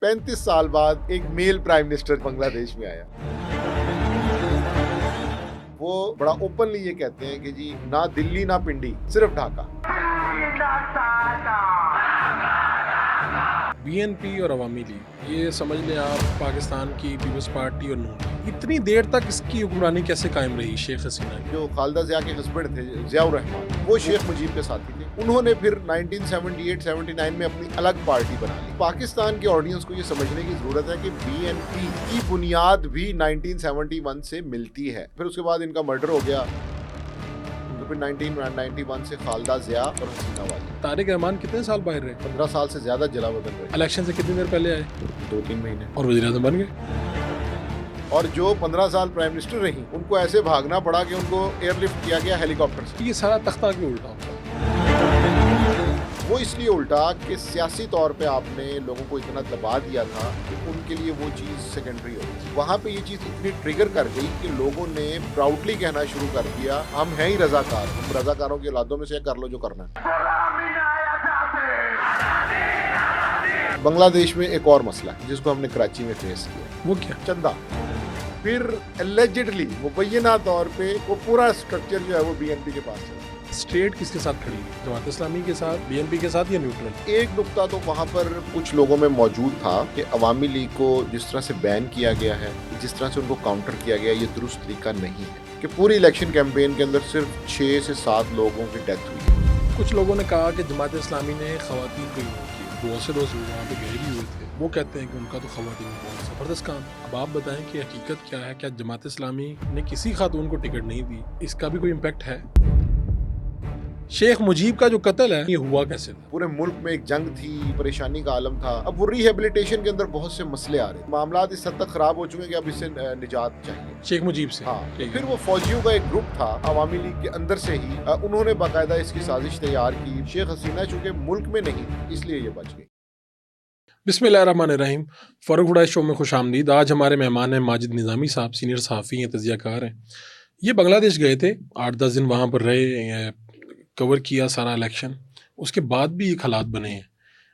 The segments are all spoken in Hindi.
35 साल बाद एक मेल प्राइम मिनिस्टर बांग्लादेश में आया। वो बड़ा ओपनली ये कहते हैं कि जी ना दिल्ली ना पिंडी, सिर्फ ढाका। बीएनपी और अवामी लीग, ये समझ लें आप पाकिस्तान की पीपल्स पार्टी और नून लीग, इतनी देर तक इसकी हुक्मरानी कैसे कायम रही शेख हसीना की? जो खालिदा जिया के हस्बैंड थे जियाउर रहमान, वो शेख मुजीब के साथी थे। उन्होंने फिर 1978-79 में अपनी अलग पार्टी बना ली। पाकिस्तान के ऑडियंस को ये समझने की जरूरत है कि बीएनपी की बुनियाद भी 1971 से मिलती है। फिर उसके बाद इनका मर्डर हो गया, तो फिर 1991 से खालिदा जिया और हसीना वाली। तारिक रहमान कितने साल बाहर रहे? 15 साल से ज्यादा जला बदल रहे, इलेक्शन से कितनी देर पहले आए 2-3 महीने। और वज़ीर-ए-आज़म बन गए। और जो 15 साल प्राइम मिनिस्टर रही, उनको ऐसे भागना पड़ा कि उनको एयरलिफ्ट किया गया हेलीकॉप्टर से। ये सारा तख्ता क्यों उल्टा होता है? वो इसलिए उल्टा कि सियासी तौर पे आपने लोगों को इतना दबा दिया था कि उनके लिए वो चीज़ सेकेंडरी हो गई। वहाँ पे ये चीज़ इतनी ट्रिगर कर गई कि लोगों ने प्राउडली कहना शुरू कर दिया, हम हैं ही रजाकार, हम रजाकारों की औलादों में से कर लो जो करना है। बांग्लादेश में एक और मसला है जिसको हमने कराची में फेस किया, वो क्या? चंदा। फिर एलिजिडली मुबैना तौर पे वो पूरा स्ट्रक्चर जो है वो बीएनपी के पास है। स्टेट किसके साथ खड़ी है? जमात इस्लामी के साथ, बीएनपी के साथ या न्यूट्रल? एक नुक्ता तो वहाँ पर कुछ लोगों में मौजूद था कि अवामी लीग को जिस तरह से बैन किया गया है, जिस तरह से उनको काउंटर किया गया, ये दुरुस्त तरीका नहीं है। कि पूरी इलेक्शन कैंपेन के अंदर सिर्फ 6 से 7 लोगों की डेथ हुई है। कुछ लोगों ने कहा कि जमात इस्लामी ने खवातीन को इग्नोर किया। बहुत से दोस्त वहाँ पे गए भी हुए थे, वो कहते हैं कि उनका तो खवातीन में बहुत ज़बरदस्त काम। अब आप बताएं कि हकीकत क्या है? क्या जमात इस्लामी ने किसी खातून को टिकट नहीं दी? इसका भी कोई इम्पैक्ट है? शेख मुजीब का जो कत्ल है, ये हुआ कैसे था? पूरे मुल्क में एक जंग थी, परेशानी का आलम था। अब वो रिहेबिलिटेशन के अंदर बहुत से मसले आ रहे हैं, मामला इस हद तक खराब हो चुके हैं कि अब इससे निजात चाहिए शेख मुजीब से। हाँ। ठीक फिर है। वो फौजियों का एक ग्रुप था अवामी लीग के अंदर से ही, उन्होंने बाकायदा इसकी साजिश तैयार की। शेख हसीना चूंकि मुल्क में नहीं, इसलिए ये बच गई। बिस्मिल्लाहिर्रहमानिर्रहीम। फ़ारूक हुडा शो में खुश आमदीद। आज हमारे मेहमान हैं माजिद निज़ामी साहब, सीनियर सहाफ़ी हैं, तज़कियाकार हैं। ये बांग्लादेश गए थे, 8-10 दिन वहाँ पर रहे, कवर किया सारा इलेक्शन। उसके बाद भी एक हालात बने हैं,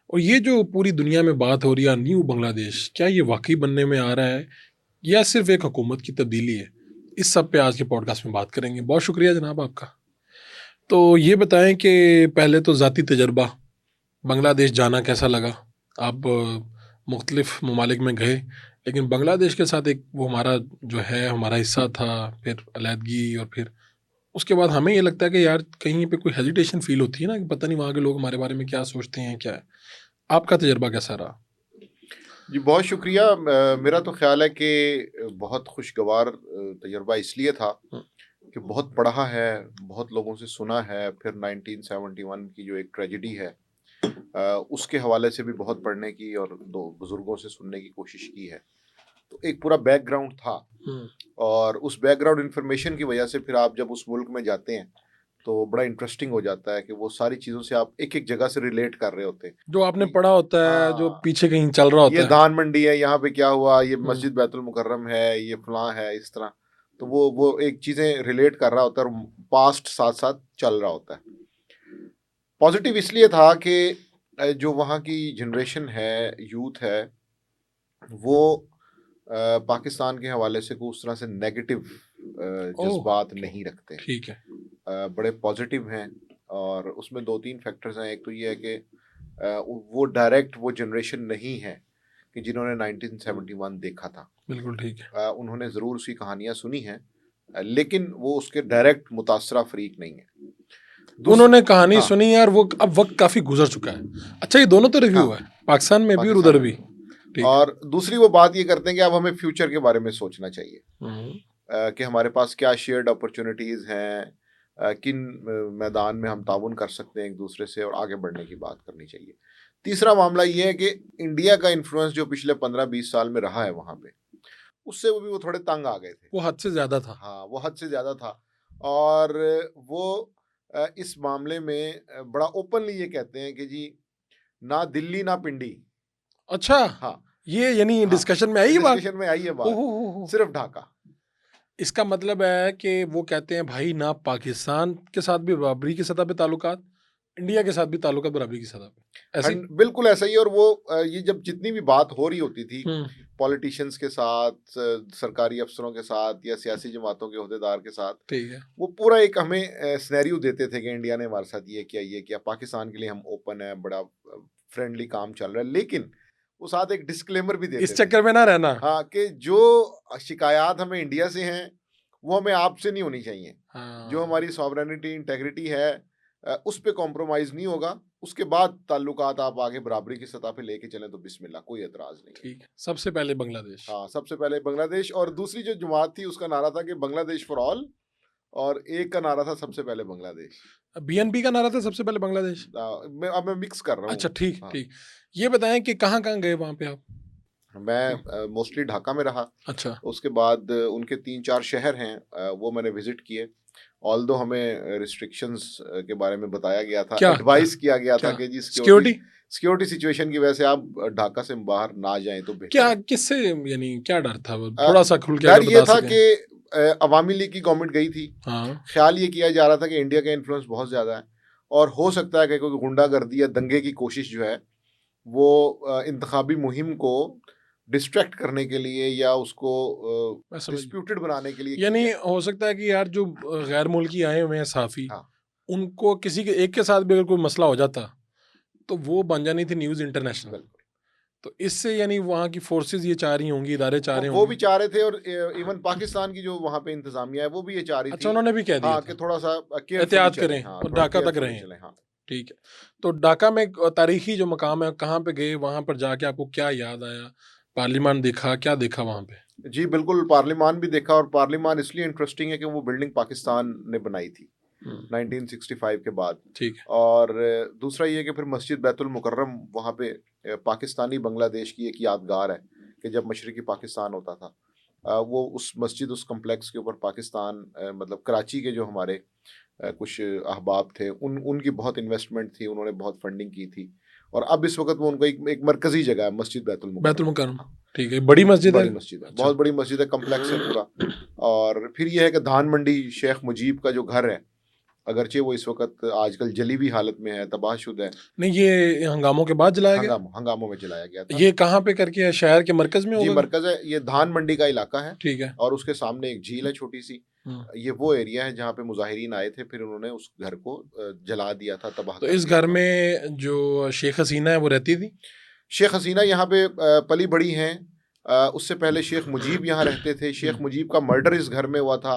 और ये जो पूरी दुनिया में बात हो रही है न्यू बांग्लादेश, क्या ये वाकई बनने में आ रहा है या सिर्फ एक हुकूमत की तब्दीली है? इस सब पे आज के पॉडकास्ट में बात करेंगे। बहुत शुक्रिया जनाब आपका। तो ये बताएं कि पहले तो ज़ाती तजर्बा, बांग्लादेश जाना कैसा लगा? आप मुख्तलिफ ममालिक में गए, लेकिन बांग्लादेश के साथ एक वो हमारा जो है हमारा हिस्सा था, फिर अलहदगी, और फिर उसके बाद हमें ये लगता है कि यार कहीं पे कोई हेजिटेशन फील होती है ना, कि पता नहीं वहाँ के लोग हमारे बारे में क्या सोचते हैं, क्या है। आपका तजर्बा कैसा रहा? जी बहुत शुक्रिया। मेरा तो ख्याल है कि बहुत खुशगवार तजर्बा इसलिए था कि बहुत पढ़ा है, बहुत लोगों से सुना है। फिर 1971 की जो एक ट्रेजेडी है, उसके हवाले से भी बहुत पढ़ने की और दो बुजुर्गों से सुनने की कोशिश की है। तो एक पूरा बैकग्राउंड था, और उस बैकग्राउंड इन्फॉर्मेशन की वजह से फिर आप जब उस मुल्क में जाते हैं तो बड़ा इंटरेस्टिंग हो जाता है कि वो सारी चीज़ों से आप एक एक जगह से रिलेट कर रहे होते हैं। जो आपने पढ़ा होता है, जो हाँ, पीछे कहीं चल रहा होता ये है। धान मंडी है, यहाँ पे क्या हुआ, ये मस्जिद बैतुल मुकर्रम है, ये फलां है, इस तरह। तो वो एक चीज़ें रिलेट कर रहा होता है और पास्ट साथ साथ चल रहा होता है। पॉजिटिव इसलिए था कि जो वहाँ की जनरेशन है, यूथ है, वो पाकिस्तान के हवाले से को उस तरह से नेगेटिव जज्बात नहीं रखते। ठीक है। बड़े पॉजिटिव हैं, और उसमें 2-3 फैक्टर्स हैं। एक तो ये है कि वो डायरेक्ट वो जनरेशन नहीं है कि जिन्होंने 1971 देखा था। बिल्कुल ठीक है। उन्होंने ज़रूर उसकी कहानियाँ सुनी हैं, लेकिन वो उसके डायरेक्ट मुतासरा फरीक नहीं है। उन्होंने कहानी हाँ, सुनी यार, वो अब वक्त काफ़ी गुजर चुका है। अच्छा, ये दोनों तो रिव्यू हाँ, है, पाकिस्तान में भी और पाकिस्तान उधर में भी। भी। ठीक। और दूसरी वो बात ये करते हैं कि अब हमें फ्यूचर के बारे में सोचना चाहिए, हम्म। कि हमारे पास क्या शेयर्ड अपॉर्चुनिटीज़ हैं, किन मैदान में हम ताउन कर सकते हैं एक दूसरे से, और आगे बढ़ने की बात करनी चाहिए। तीसरा मामला ये है कि इंडिया का इन्फ्लुएंस जो पिछले 15-20 साल में रहा है वहाँ पे, उससे वो थोड़े तंग आ गए थे। वो हद से ज़्यादा था। हाँ, वो हद से ज़्यादा था। और वो इस मामले में बड़ा ओपनली ये कहते हैं कि जी ना दिल्ली ना पिंडी। अच्छा, हाँ, ये यानी हाँ, डिस्कशन में आई ये बात? डिस्कशन में आई है बात, ओहो। सिर्फ ढाका। इसका मतलब है कि वो कहते हैं भाई ना पाकिस्तान के साथ भी बराबरी की सतह पे ताल्लुकात, इंडिया के साथ भी ताल्लुकात बराबरी की सतह पे ऐसे। बिल्कुल ऐसा ही। और वो ये जब जितनी भी बात हो रही होती थी हम्म, पॉलिटिशियंस के साथ, सरकारी अफसरों के साथ या सियासी जमातों के ओहदेदार के साथ, ठीक है। वो पूरा एक हमें सिनेरियो देते थे कि इंडिया ने हमारे साथ ये किया, पाकिस्तान के लिए हम ओपन है, बड़ा फ्रेंडली काम चल रहा है। लेकिन वो साथ एक डिस्क्लेमर भी देते इस थे, चक्कर में ना रहना। हाँ, कि जो शिकायत हमें इंडिया से हैं वो हमें आपसे नहीं होनी चाहिए। जो हाँ, हमारी सॉवरेनिटी इंटेग्रिटी है उस पे कॉम्प्रोमाइज नहीं होगा। उसके बाद ताल्लुकात आप आगे बराबरी की सतह पे लेके चलें तो बिस्मिल्लाह, कोई एतराज नहीं है। ठीक है। सबसे पहले बांग्लादेश। हाँ, सबसे पहले बांग्लादेश। और दूसरी जो जमात थी उसका नारा था कि बांग्लादेश फॉर ऑल, और एक का नारा था सबसे पहले बांग्लादेश। बीएनपी का नारा था सबसे पहले बांग्लादेश। मैं मिक्स कर रहा अच्छा, हूँ। ठीक हाँ, ठीक। ये बताएं कि कहाँ कहाँ गए वहाँ पे आप? मैं मोस्टली ढाका में रहा। अच्छा। उसके बाद उनके 3-4 शहर हैं, वो मैंने विजिट किए। ऑल्दो हमें रिस्ट्रिक्शंस के बारे में बताया गया था, क्या एडवाइस किया गया था क्या कि जी सिक्योरिटी? सिक्योरिटी सिचुएशन की वजह से आप ढाका से बाहर ना जाएं तो बेहतर क्या है। किससे, यानी क्या डर था वो अ, थोड़ा सा खुल के डर अगर ये बता था सकें। कि अवामी लीग की गवर्नमेंट गई थी। हाँ। ख्याल ये किया जा रहा था कि इंडिया का इन्फ्लुएंस बहुत ज़्यादा है और हो सकता है कि कोई गुंडागर्दी या दंगे की कोशिश जो है वो इंतखाबी मुहिम को डिस्ट्रैक्ट करने के लिए या उसको मैं समझ, डिस्प्यूटेड बनाने के लिए की यानी जाए। हो सकता है कि यार जो गैर मुल्की आए हुए हैं साफी, हाँ, उनको किसी के एक के साथ भी अगर कोई मसला हो जाता तो वो बन जानी थी न्यूज़ इंटरनेशनल। बिल्कुल। तो इससे यानी वहाँ की फोर्सेस ये चाह रही होंगी, इदारे चाह रहे वो भी होंगे। चाह रहे थे और इवन पाकिस्तान की जो वहाँ पे इंतजामिया है वो भी ये चाह रही अच्छा, थी, उन्होंने भी कह दिया हाँ, कि था थोड़ा सा केयरफुली एहतियात चलें। करें हाँ, और थोड़ा ढाका तक केयरफुली रहें। चलें। हाँ, ठीक है। तो ढाका में एक तारीखी जो मकाम है, कहाँ पे गए, वहाँ पर जाके आपको क्या याद आया? पार्लियामान देखा, क्या देखा वहाँ पे? जी बिल्कुल, पार्लियामान भी देखा। और पार्लियामान इसलिए इंटरेस्टिंग है कि वो बिल्डिंग पाकिस्तान ने बनाई थी 1965 के बाद। ठीक है। और दूसरा ये कि फिर मस्जिद बैतुल मुकर्रम वहाँ पे पाकिस्तानी बांग्लादेश की एक यादगार है कि जब मशरक़ी पाकिस्तान होता था वो उस मस्जिद, उस कम्प्लेक्स के ऊपर पाकिस्तान मतलब कराची के जो हमारे कुछ अहबाब थे उनकी बहुत इन्वेस्टमेंट थी, उन्होंने बहुत फंडिंग की थी। और अब इस वक्त वो उनका एक मरकजी जगह है मस्जिद बैतुल बैतुल मुकर्रम। मुकर्रम। हाँ, ठीक है, बड़ी मस्जिद है। बड़ी मस्जिद है, अच्छा। बहुत बड़ी मस्जिद है, कम्प्लेक्स है पूरा। और फिर ये है कि धान मंडी शेख मुजीब का जो घर है, अगरचे वो इस वक्त आजकल जली हुई हालत में है, तबाहशुदा है, नहीं, ये हंगामों के बाद जलाया गया? हंगामों में जलाया गया था। ये कहाँ पे करके है? शहर के मरकज में जी होगा? मरकज है, ये धान मंडी का इलाका है। ठीक है। और उसके सामने एक झील है छोटी सी। हम्म। ये वो एरिया है जहाँ पे मुजाहिरीन आए थे, फिर उन्होंने उस घर को जला दिया था, तबाह तो कर इस दिया घर था। में जो शेख हसीना है वो रहती थी? शेख हसीना यहाँ पे पली बड़ी हैं। उससे पहले शेख मुजीब यहाँ रहते थे। शेख मुजीब का मर्डर इस घर में हुआ था।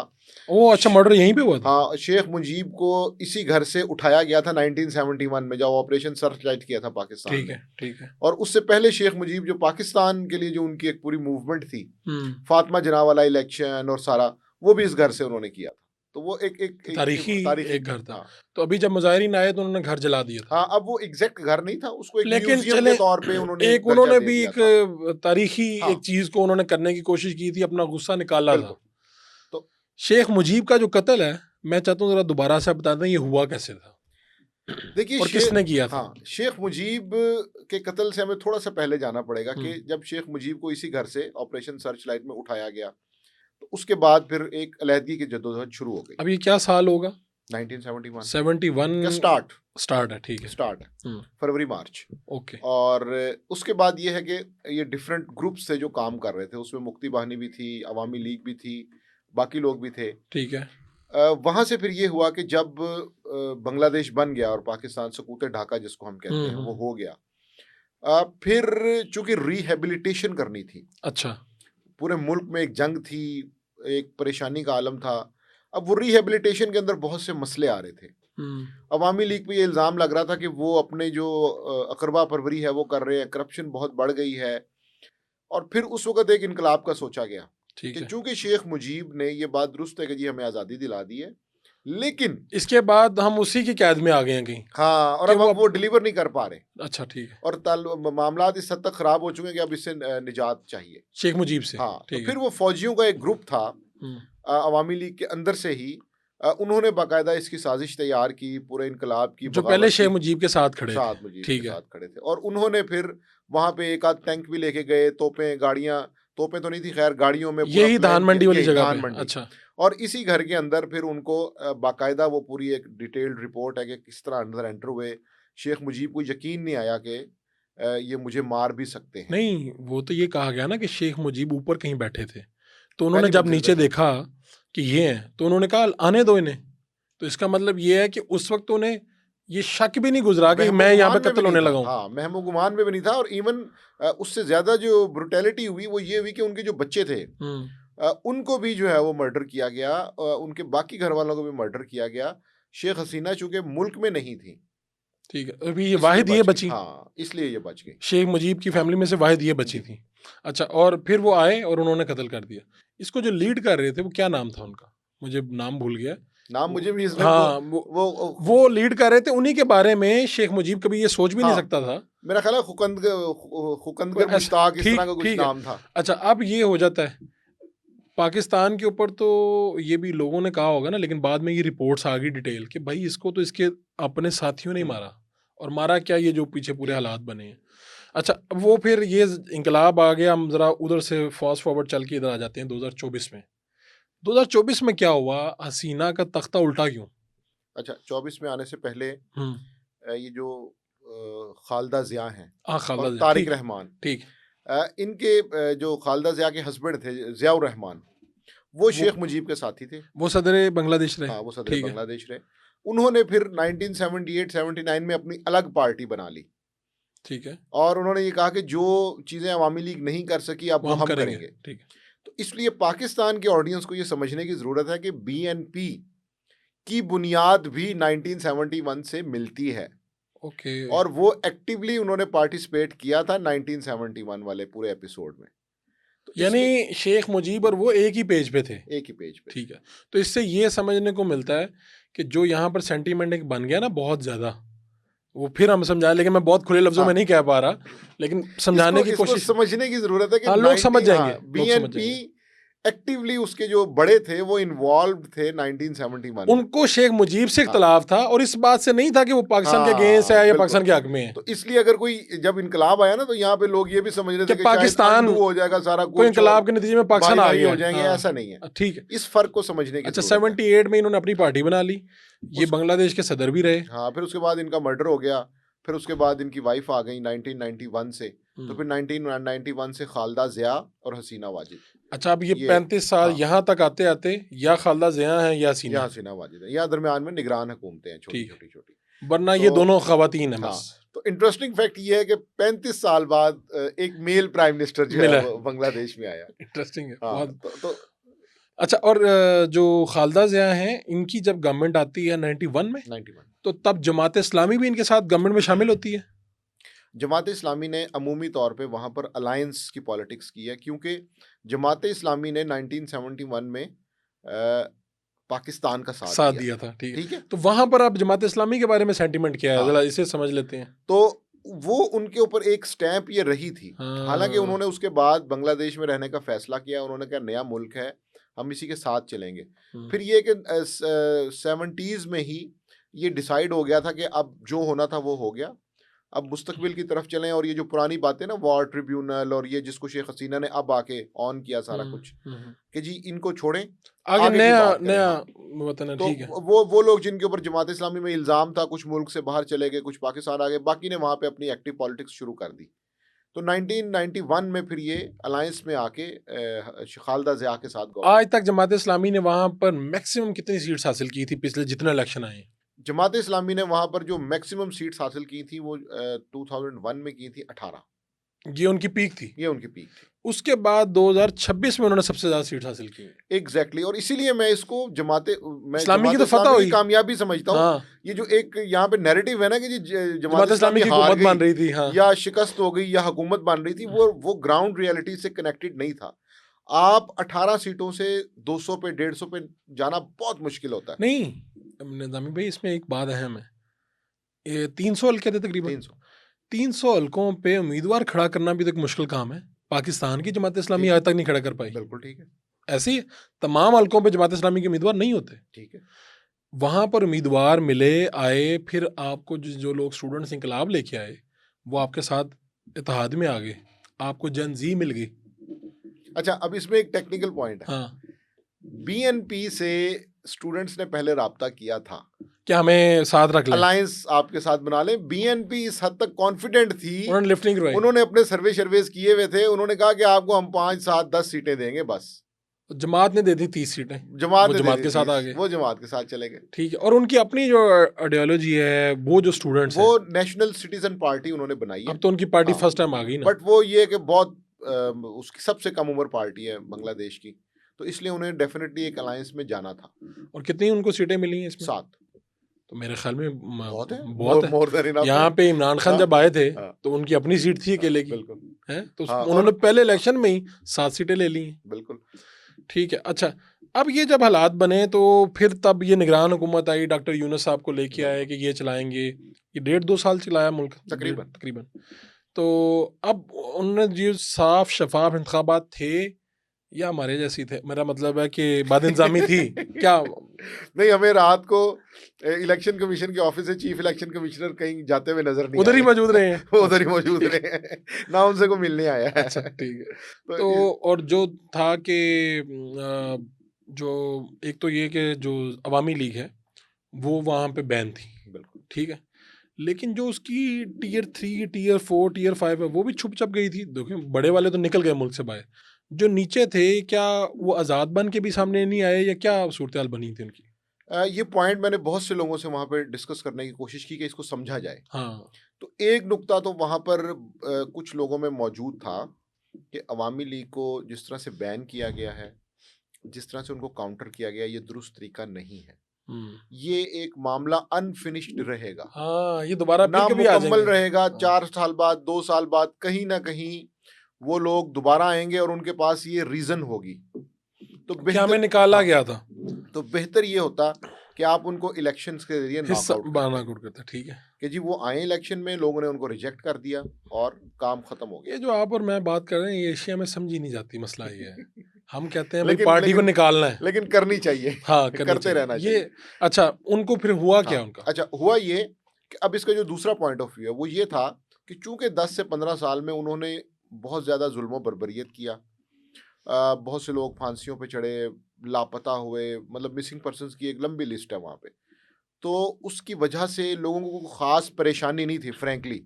ओ अच्छा, मर्डर यहीं पे हुआ था? हाँ, शेख मुजीब को इसी घर से उठाया गया था 1971 में, जब ऑपरेशन सर्चलाइट किया था पाकिस्तान ठीक ने। है। ठीक है। और उससे पहले शेख मुजीब जो पाकिस्तान के लिए जो उनकी एक पूरी मूवमेंट थी, हम्म। फातिमा जिन्ना वाला इलेक्शन और सारा, वो भी इस घर से उन्होंने किया था। तो वो तारीखी एक तारीखी एक घर था। हाँ। तो अभी जब मुजाहिरीन आए तो उन्होंने घर जला दिया था। हाँ, अब वो एग्जैक्ट घर नहीं था, उसको एक लेकिन म्यूजियम चले, के तौर पे उन्होंने एक एक दर्जा उन्होंने दे भी दिया एक था। तारीखी हाँ, एक चीज को उन्होंने करने की कोशिश की थी, अपना गुस्सा निकाला था। बिल्कुल। तो शेख मुजीब का जो कत्ल है, मैं चाहता हूँ जरा दोबारा से बता दें ये हुआ कैसे था देखिए और किसने किया था? हाँ, शेख मुजीब के कत्ल से हमें थोड़ा सा पहले जाना पड़ेगा हम्म। कि जब शेख मुजीब को इसी घर से ऑपरेशन सर्च लाइट में उठाया गया, तो उसके बाद फिर एक अलहदगी की जद्दोजहद शुरू हो गई। अब ये क्या साल होगा? 1971 71 का स्टार्ट स्टार्ट है। ठीक है। स्टार्ट फरवरी मार्च। ओके। और उसके बाद ये है कि ये डिफरेंट ग्रुप्स से जो काम कर रहे थे, उसमें मुक्ति बाहिनी भी थी, अवामी लीग भी थी, बाकी लोग भी थे। ठीक है। वहाँ से फिर ये हुआ कि जब बांग्लादेश बन गया और पाकिस्तान सकूत ढाका जिसको हम कहते हैं वो हो गया, फिर चूंकि रिहेबिलिटेशन करनी थी, अच्छा। पूरे मुल्क में एक जंग थी, एक परेशानी का आलम था। अब वो रिहेबिलिटेशन के अंदर बहुत से मसले आ रहे थे। अवामी लीग पे ये इल्ज़ाम लग रहा था कि वो अपने जो अकरबा परवरी है वो कर रहे हैं, करप्शन बहुत बढ़ गई है। और फिर उस वक्त एक इनकलाब का सोचा गया ठीक कि है। चूंकि शेख मुजीब ने ये बात दुरुस्त है कि जी हमें आज़ादी दिला दी है, लेकिन इसके बाद हम उसी की कैद में आ गए हैं कहीं हाँ, और कि अब वो डिलीवर नहीं कर पा रहे। अच्छा, ठीक है। और मामला इस हद तक खराब हो चुके हैं कि अब इससे निजात चाहिए। शेख मुजीब से। हाँ, तो ठीक फिर है। वो फौजियों का एक ग्रुप था अवामी लीग के अंदर से ही, उन्होंने बाकायदा इसकी साजिश तैयार की, पूरे इनकलाब की, जो पहले बगावत शेख की। मुजीब के साथ खड़े थे। साथ मुजीब के ठीक है। साथ खड़े थे और उन्होंने फिर वहाँ पे एक आध टैंक भी लेके गए, तोपें, गाड़ियाँ, तोपें तो नहीं थी खैर, गाड़ियों में पूरा यही प्लान धान मंडी किया, वाली यही जगह धान पे। मंडी। अच्छा। और इसी घर के अंदर फिर उनको बाकायदा वो पूरी एक डिटेल्ड रिपोर्ट है कि किस तरह अंदर एंटर हुए। शेख मुजीब को यकीन नहीं आया कि ये मुझे मार भी सकते हैं। नहीं, वो तो ये कहा गया ना कि शेख मुजीब ऊपर कहीं बैठे थे, तो उन्होंने पहली जब मंजिल नीचे पे थे। देखा कि ये हैं, तो उन्होंने कहा आने दो इन्हें। तो इसका मतलब ये है कि उस वक्त उन्हें ये शक भी नहीं गुजरा कि मैं यहाँ पे महमूद गुमान में भी कत्ल नहीं होने था, लगा हूँ। हाँ महमूद गुमान में भी नहीं था। और इवन उससे ज्यादा जो ब्रुटैलिटी हुई वो ये हुई कि उनके जो बच्चे थे उनको भी जो है वो मर्डर किया गया, उनके बाकी घर वालों को भी मर्डर किया गया। शेख हसीना चूंकि मुल्क में नहीं थी, ठीक है, अभी ये इसलिए वाहिद ये बच गई। बची, हाँ, इसलिए ये बच गई। शेख मुजीब की हाँ फैमिली में से वाहिद ये बची जी। थी। अच्छा, और फिर वो आए और उन्होंने कत्ल कर दिया। इसको जो लीड कर रहे थे वो क्या नाम था उनका, मुझे नाम भूल गया। नाम मुझे भी इसने हाँ, वो लीड कर रहे थे, उन्हीं के बारे में शेख मुजीब कभी ये सोच भी नहीं हाँ सकता था। मेरा ख्याल है कोई खुकंदगर ऐसा, मुश्ताक इस तरह ठीक का कुछ ठीक है। नाम था। अच्छा, अब ये हो जाता है पाकिस्तान के ऊपर, तो ये भी लोगों ने कहा होगा ना, लेकिन बाद में ये रिपोर्ट्स आ गई डिटेल कि भाई इसको तो इसके अपने साथियों ने ही मारा, और मारा क्या, ये जो पीछे पूरे जी हालात बने हैं। अच्छा, वो फिर ये इंकलाब आ गया, हम जरा उधर से फास्ट फॉरवर्ड चल के इधर आ जाते हैं 2024 में। 2024 में क्या हुआ, हसीना का तख्ता उल्टा क्यों? अच्छा, 24 में आने से पहले हम्म। ये जो खालदा जिया हैं हाँ, और खालदा, तारिक ठीक रहमान, ठीक। इनके जो खालदा जिया के हस्बैंड थे जियाउर रहमान, वो वो शेख मुजीब के साथी थे। वो सदर बांग्लादेश रहे। हाँ, वो सदर ठीक है। बांग्लादेश रहे। उन्होंने फिर 1978-79 में अपनी अलग पार्टी बना ली, ठीक है, और उन्होंने ये कहा कि जो चीज़ें अवामी लीग नहीं कर सकी अब वो वो हम हम करेंगे। करेंगे। ठीक है। तो इसलिए पाकिस्तान के ऑडियंस को ये समझने की ज़रूरत है कि बीएनपी की बुनियाद भी 1971 से मिलती है, ओके। और वो एक्टिवली उन्होंने पार्टिसिपेट किया था 1971 वाले पूरे एपिसोड में। तो इसलिए यानी शेख मुजीब और वो एक ही पेज पे थे। एक ही पेज पे थे। ठीक है, तो इससे ये समझने को मिलता है कि जो यहाँ पर सेंटीमेंट एक बन गया ना बहुत ज़्यादा, वो फिर हम समझाए, लेकिन मैं बहुत खुले लफ्ज़ों में हाँ, नहीं कह पा रहा, लेकिन समझाने इसको की इसको कोशिश। समझने की जरूरत है कि हाँ, लोग समझ 90 जाएंगे, हाँ लोग समझ बीएनपी जाएंगे। एक्टिवली उसके जो बड़े थे वो इन्वॉल्व थे 1971 में। उनको शेख मुजीब से हाँ इख्तलाफ था, और इस बात से नहीं था कि वो पाकिस्तान के अगेंस्ट है या बिल्कुल। पाकिस्तान के हक में है। तो इसलिए अगर कोई जब इनकलाब आया ना, तो यहाँ पे लोग ये भी समझ रहे कि थे कि शायद पाकिस्तान अंडू हो जाएगा सारा कोई कुछ और इनकलाब के नतीजे में पाकिस्तान भाई आ भाई गया हो है। जाएंगे, ऐसा नहीं है। हाँ, ठीक है। इस फर्क को समझने की अच्छा, जरूरत है। 78 में इन्होंने अपनी हाँ पार्टी बना ली, ये उस बांग्लादेश के सदर भी रहे। हाँ, फिर उसके बाद इनका मर्डर हो गया। फिर उसके बाद इनकी वाइफ आ गई 1991 से। तो फिर 1991 से खालदा जिया और हसीना वाजिद। अच्छा, अब ये ये 35 साल हाँ यहाँ तक आते आते या खालदा जिया है या हसीना या है। हसीना वाजिद है, या दरमियान में निगरान हुकूमतें हैं छोटी ठीक छोटी छोटी। है, वरना तो ये दोनों खवातीन है हाँ, बस। तो इंटरेस्टिंग फैक्ट ये है कि 35 साल बाद एक मेल प्राइम मिनिस्टर जो है मिला वो बांग्लादेश में आया। इंटरेस्टिंग है हाँ बहुत। तो अच्छा, और जो खालदा जिया हैं, इनकी जब गवर्नमेंट आती है 91 में, 91 तो तब जमात इस्लामी भी इनके साथ गवर्नमेंट में शामिल होती है। जमात इस्लामी ने अमूमी तौर पे वहाँ पर अलायंस की पॉलिटिक्स की है, क्योंकि जमात इस्लामी ने 1971 में पाकिस्तान का साथ साथ दिया दिया था। था, ठीक ठीक है। है। तो वहां पर आप जमात इस्लामी के बारे में सेंटीमेंट क्या है, हाँ, जरा इसे समझ लेते हैं। तो वो उनके ऊपर एक स्टैंप ये रही थी। हालांकि हाँ। उन्होंने उसके बाद बांग्लादेश में रहने का फैसला किया। उन्होंने कहा नया मुल्क है, हम इसी के साथ चलेंगे। फिर ये कि 70s में ही ये डिसाइड हो गया था कि अब जो होना था वो हो गया, अब मुस्तकबिल की तरफ चलें। और ये जो पुरानी बातें ना, वॉर ट्रिब्यूनल और ये जिसको शेख हसीना ने अब आके ऑन किया सारा कुछ, कि जी इनको छोड़ें, आगे आगे की नया बात करें। नया हाँ, वतन है, तो ठीक है। वो लोग जिनके ऊपर जमात इस्लामी में इल्ज़ाम था, कुछ मुल्क से बाहर चले गए, कुछ पाकिस्तान आ गए, बाकी ने वहाँ पे अपनी एक्टिव पॉलिटिक्स शुरू कर दी। तो 1991 में फिर ये अलायंस में आके खालदा जिया के साथ गवर्नमेंट। आज तक जमात इस्लामी ने वहां पर मैक्सिमम कितनी सीट्स हासिल की थी पिछले जितने इलेक्शन आए? जमात इस्लामी ने वहाँ पर जो मैक्सिमम सीट्स हासिल की थी वो 2001 में की थी 18। ये उनकी पीक थी। ये उनकी पीक थी। उसके बाद 2026 में उन्होंने सबसे ज्यादा सीट हासिल की। एग्जैक्टली। और इसीलिए मैं इसको मैं इस्लामी की जमात तो फतह इस्लामी की हुई। कामयाबी समझता हूँ। हाँ, ये जो एक यहाँ पे नैरेटिव है ना कि जी जमात जमात इस्लामी इस्लामी की हार हुकूमत बन गई रही थी। हाँ, या शिकस्त हो गई या हुकूमत बन रही थी, वो ग्राउंड रियलिटी से कनेक्टेड नहीं था। आप 18 सीटों से 200 पे 150 पे जाना बहुत मुश्किल होता है। नहीं निजामी भाई, इसमें एक बात अहम है, ये 300 हल्के थे तकरीबन। 300। 300 हल्कों पे उम्मीदवार खड़ा करना भी तो एक मुश्किल काम है। पाकिस्तान की जमात इस्लामी ठीक आज तक नहीं खड़ा कर पाई। बिल्कुल ठीक है। ऐसे ही तमाम हल्कों पे जमात इस्लामी के उम्मीदवार नहीं होते। ठीक है। वहां पर उम्मीदवार मिले आए, फिर आपको जो लोग स्टूडेंट्स इंकलाब लेके आए वो आपके साथ इत्तेहाद में आ गए, आपको जन जी मिल गई। अच्छा, अब इसमें एक टेक्निकल पॉइंट है। हाँ, बीएनपी से स्टूडेंट्स ने पहले राब्ता किया था कि हमें साथ रख लें, अलायंस आपके साथ बना लें। बीएनपी इस हद तक कॉन्फिडेंट थी, उन्होंने लिफ्ट नहीं करवाई। उन्होंने अपने सर्वेस किए हुए थे, उन्होंने कहा कि आपको हम 5 7 10 सीटें देंगे बस। जमात ने दे दी 30 सीटें, जमात वो ने दे जमात दी के साथ 30, आ गए। वो जमात के साथ चले गए। ठीक है, और उनकी अपनी जो आइडियोलॉजी है, वो जो स्टूडेंट्स वो हैं, नेशनल सिटीजन पार्टी उन्होंने बनाई है। अब तो उनकी पार्टी हाँ, फर्स्ट टाइम आ गई ना। बट वो ये कि बहुत उसकी सबसे कम उम्र पार्टी है बांग्लादेश की, तो इसलिए उन्हें डेफिनेटली एक अलायंस में जाना था। और कितनी उनको सीटें मिली हैं इसमें? 7 तो मेरे ख्याल में बहुत है, बहुत है। मोर देन इनफ यहाँ है। पे इमरान खान हाँ, जब आए थे हाँ, तो उनकी अपनी सीट थी हाँ, अकेले की, बिल्कुल। है तो हाँ, उन्होंने और पहले इलेक्शन में ही 7 सीटें ले ली हैं। बिल्कुल। ठीक है, अच्छा, अब ये जब हालात बने तो फिर तब ये निगरान हुकूमत आई, डॉक्टर यूनुस साहब को लेके आए कि ये चलाएंगे, ये 1.5-2 साल चलाया मुल्क तकरीबन। तकरीबन। तो अब उन्होंने जो साफ शफाफ इंतखाबात थे या हमारे जैसी थे, मेरा मतलब है कि बाद इंतजामी थी क्या? नहीं, हमें रात को इलेक्शन कमीशन के ऑफिस से चीफ इलेक्शन कमिश्नर कहीं जाते हुए नजर नहीं उधर ही आए। मौजूद रहे हैं। वो उधर ही मौजूद ठीक। रहे हैं, ना उनसे को मिलने आया है। अच्छा, ठीक है। तो तो और जो था कि जो एक तो ये कि जो अवामी लीग है वो वहाँ पे बैन थी, बिल्कुल। ठीक है, लेकिन जो उसकी टियर 3 टियर 4 टियर 5 है वो भी छुप छप गई थी। देखो, बड़े वाले तो निकल गए मुल्क से बाहर, जो नीचे थे क्या वो आज़ाद बन के भी सामने नहीं आए या क्या सूरत हाल बनी थी उनकी? ये पॉइंट मैंने बहुत से लोगों से वहां पे डिस्कस करने की कोशिश की कि इसको समझा जाए। हाँ। तो एक नुक्ता तो वहां पर कुछ लोगों में मौजूद था कि अवामी लीग को जिस तरह से बैन किया गया है, जिस तरह से उनको काउंटर किया गया, ये दुरुस्त तरीका नहीं है। ये एक मामला अनफिनिश्ड रहेगा, हाँ, ये दोबारा फिर ना कभी आ मुकम्मल जाएंगे। रहेगा। हाँ। 4 साल बाद, 2 साल बाद कहीं ना कहीं वो लोग दोबारा आएंगे और उनके पास ये रीजन होगी। तो क्या हमें बेहतर, निकाला हाँ, गया था, तो बेहतर ये होता कि आप उनको इलेक्शंस के जरिए हिस्सा नॉकआउट बना करते करता, ठीक है। कि जी वो आए इलेक्शन में, लोगों ने उनको रिजेक्ट कर दिया और काम खत्म हो गया। ये जो आप और मैं बात कर रहे हैं ये एशिया में समझी नहीं जाती, मसला ये है। हम कहते हैं भाई लेकिन पार्टी को लेकिन निकालना है। लेकिन करनी चाहिए। हाँ, करनी करते चाहिए रहना ये। चाहिए। अच्छा, उनको फिर हुआ क्या हाँ, उनका? अच्छा, हुआ ये कि अब इसका जो दूसरा पॉइंट ऑफ व्यू है वो ये था कि चूंकि 10 से 15 साल में उन्होंने बहुत ज़्यादा जुल्म बर्बरियत किया, बहुत से लोग फांसियों पे चढ़े, लापता हुए, मतलब मिसिंग पर्सन्स की एक लंबी लिस्ट है वहाँ पे। तो उसकी वजह से लोगों को ख़ास परेशानी नहीं थी फ्रैंकली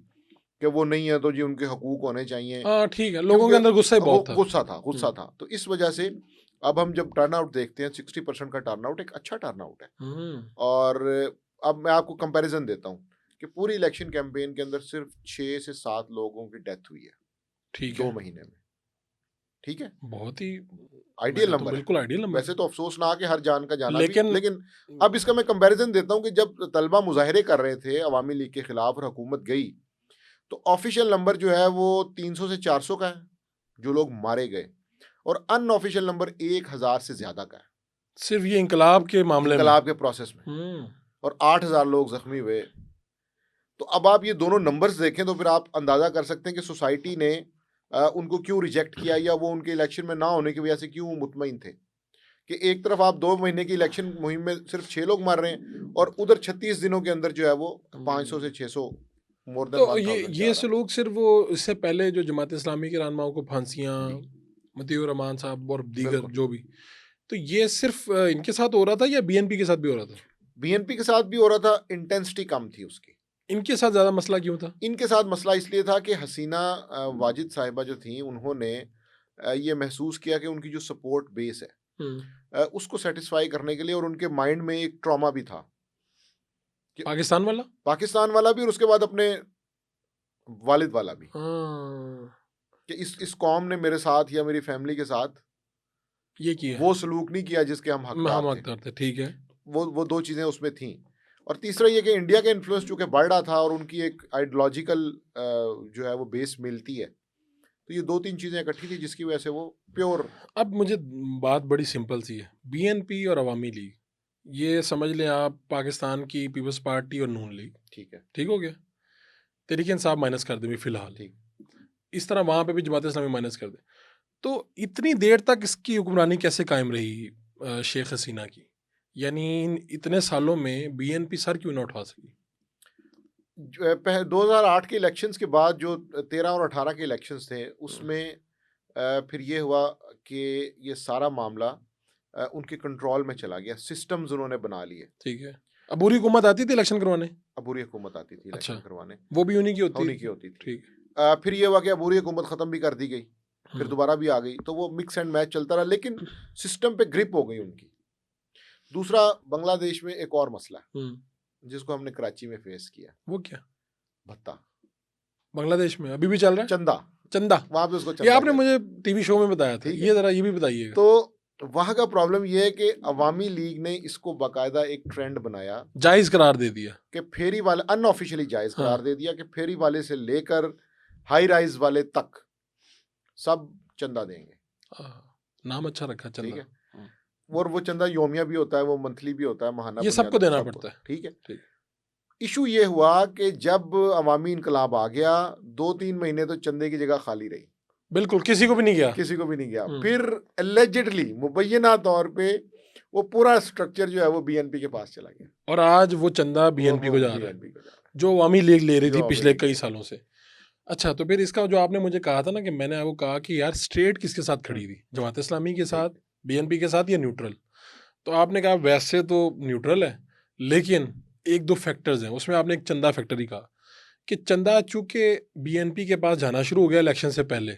कि वो नहीं है तो जी उनके हकूक होने चाहिए, हाँ, ठीक है, लोगों क्योंकि के अंदर गुस्सा ही वो बहुत था। गुस्सा था, गुस्सा था। तो इस वजह से अब हम जब टर्न आउट देखते हैं, 60% का टर्न आउट एक अच्छा टर्न आउट है। हम्म। और अब मैं आपको कंपैरिजन देता हूँ कि पूरी इलेक्शन कैंपेन के अंदर सिर्फ 6 से 7 लोगों की डेथ हुई है ठीक 2 है, महीने में। ठीक है, बहुत ही, आइडियल मेरा तो नंबर है। बिल्कुल आइडियल नंबर वैसे है। तो अफसोस ना कि हर जान का जाना भी, लेकिन लेकिन अब इसका मैं कंपैरिजन देता हूँ कि जब तलबा मुजाहरे कर रहे थे अवामी लीग के खिलाफ और हुकूमत गई, तो ऑफिशियल नंबर जो है वो 300 से 400 का है जो लोग मारे गए, और अनऑफिशियल नंबर 1000 से ज्यादा का है सिर्फ ये इंकलाब के मामले में। इनकलाब के प्रोसेस में, हम्म। और 8000 लोग जख्मी हुए। तो अब आप ये दोनों नंबर्स देखें तो फिर आप अंदाजा कर सकते हैं कि सोसाइटी ने उनको क्यों रिजेक्ट किया, या वो उनके इलेक्शन में ना होने की वजह से क्यों मुतमईन थे। कि एक तरफ आप 2 महीने की इलेक्शन मुहिम में सिर्फ 6 लोग मार रहे हैं, और उधर 36 दिनों के अंदर जो है वो 500 से 600, मोर देन तो 1000 जा ये रहा है। सलूक सिर्फ वो इससे पहले जो जमात इस्लामी के रहनुमाओं को फांसियां, जी, मतीउर रहमान साहब और दीगर बिल्कुल। जो भी, तो ये सिर्फ इनके साथ हो रहा था या बीएनपी के साथ भी हो रहा था? बीएनपी के साथ भी हो रहा था, इंटेंसिटी कम थी उसकी। इनके साथ ज्यादा मसला क्यों था? इनके साथ मसला इसलिए था कि हसीना वाजिद साहिबा जो थी, उन्होंने ये महसूस किया कि उनकी जो सपोर्ट बेस है हम्म। उसको सेटिस्फाई करने के लिए, और उनके माइंड में एक ट्रॉमा भी था कि पाकिस्तान वाला। पाकिस्तान वाला भी, और उसके बाद अपने वालिद वाला भी, हाँ, कि इस कौम ने मेरे साथ या मेरी फैमिली के साथ ये किया है। वो सलूक नहीं किया जिसके हम हम हकदार थे। हकदार थे, ठीक है। वो 2 चीज़ें उसमें थीं। और तीसरा ये कि इंडिया का इन्फ्लुएंस चूंकि बढ़ रहा था और उनकी एक आइडियोलॉजिकल जो है वो बेस मिलती है, तो ये 2-3 चीज़ें इकट्ठी थी जिसकी वजह से वो प्योर। अब मुझे बात बड़ी सिंपल सी है, बीएनपी और अवामी लीग, ये समझ लें आप पाकिस्तान की पीपल्स पार्टी और नून लीग, ठीक है, ठीक हो गया। तहरीक इंसाफ माइनस कर दें फिलहाल, ठीक। इस तरह वहाँ पे भी जमात इस्लामी माइनस कर दें, तो इतनी देर तक इसकी हुक्मरानी कैसे कायम रही शेख हसीना की? यानी इन इतने सालों में बीएनपी सर क्यों ना उठा सकी? 2008 के इलेक्शंस के बाद जो 13 और 18 के इलेक्शंस थे, उसमें फिर ये हुआ कि ये सारा मामला उनके कंट्रोल में चला गया, सिस्टम्स उन्होंने बना लिए। ठीक है। अबूरी हुकूमत आती थी इलेक्शन करवाने? अबूरी हुकूमत आती थी इलेक्शन अच्छा, करवाने, वो भी उन्हीं की होती उन्हीं की होती थी। ठीक फिर ये हुआ कि अबूरी हुकूमत ख़त्म भी कर दी गई, फिर दोबारा भी आ गई, तो वो मिक्स एंड मैच चलता रहा, लेकिन सिस्टम पे ग्रिप हो गई उनकी। दूसरा, बांग्लादेश में एक और मसला है जिसको हमने कराची में फेस किया। वो क्या? भत्ता। बांग्लादेश में अभी भी चल रहा है? चंदा, चंदा, वहां पे उसको ये चंदा आपने कहते मुझे टीवी शो में बताया था, ठीक है। ये जरा ये भी बताइएगा। तो वहां का प्रॉब्लम ये है कि अवामी लीग ने इसको बाकायदा एक ट्रेंड बनाया, जायज करार दे दिया कि फेरी वाले, अनऑफिशियली जायज हाँ। करार दे दिया कि फेरी वाले से लेकर हाई राइज वाले तक सब चंदा देंगे। नाम अच्छा रखा ठीक चंदा। है, और वो चंदा योमिया भी होता है, वो मंथली भी होता है, महाना ये सबको बुनियाद पे देना सबको। पड़ता है। ठीक है। ठीक। इशू ये हुआ कि जब अवामी इनकलाब आ गया, 2-3 महीने तो चंदे की जगह खाली रही, बिल्कुल किसी को भी नहीं गया। किसी को भी नहीं गया। फिर एलिजिडली, मुबैना तौर पे, वो पूरा स्ट्रक्चर जो है वो बीएनपी के पास चला गया, और आज वो चंदा बीएनपी को जा रहा है, बीएनपी को जा रहा है, जो अवामी लीग ले रही जो थी अवामी पिछले लीग कई ले सालों से। अच्छा, तो फिर इसका जो आपने मुझे कहा था ना, कि मैंने वो कहा कि यार स्ट्रेट किसके साथ खड़ी थी, जमात इस्लामी के साथ, बीएनपी के साथ, या न्यूट्रल? तो आपने कहा वैसे तो न्यूट्रल है, लेकिन एक दो फैक्टर्स हैं उसमें। आपने एक चंदा फैक्टर ही कहा कि चंदा चूंकि बीएनपी के पास जाना शुरू हो गया इलेक्शन से पहले,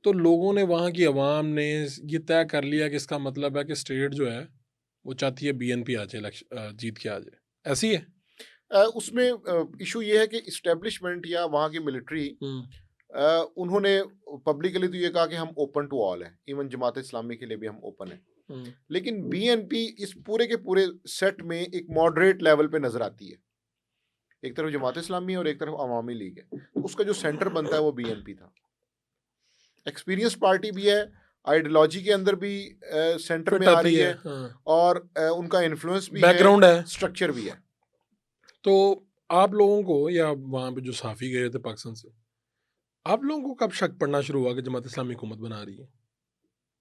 तो लोगों ने, वहाँ की आवाम ने ये तय कर लिया कि इसका मतलब है कि स्टेट जो है वो चाहती है बीएनपी आ जाए, इलेक्शन जीत के आ जाए। ऐसी है? उसमें इशू ये है कि इस्टेब्लिशमेंट या वहाँ की मिलिट्री, उन्होंने पब्लिकली तो ये कहा कि हम ओपन टू ऑल हैं, इवन जमात इस्लामी के लिए भी हम ओपन हैं, लेकिन बीएनपी इस पूरे के पूरे सेट में एक मॉडरेट लेवल पे नजर आती है। एक तरफ जमात इस्लामी है और एक तरफ अवामी लीग है, तो उसका जो सेंटर बनता है वो बीएनपी था। एक्सपीरियंस पार्टी भी है, आइडियोलॉजी के अंदर भी सेंटर में आ रही है, और उनका इन्फ्लुएंस भी बैकग्राउंड है, स्ट्रक्चर भी है। तो आप लोगों को, या वहाँ पे जो साफी गए थे पाकिस्तान से, आप लोगों को कब शक पड़ना शुरू हुआ कि जमात इस्लामी हुकूमत बना रही है?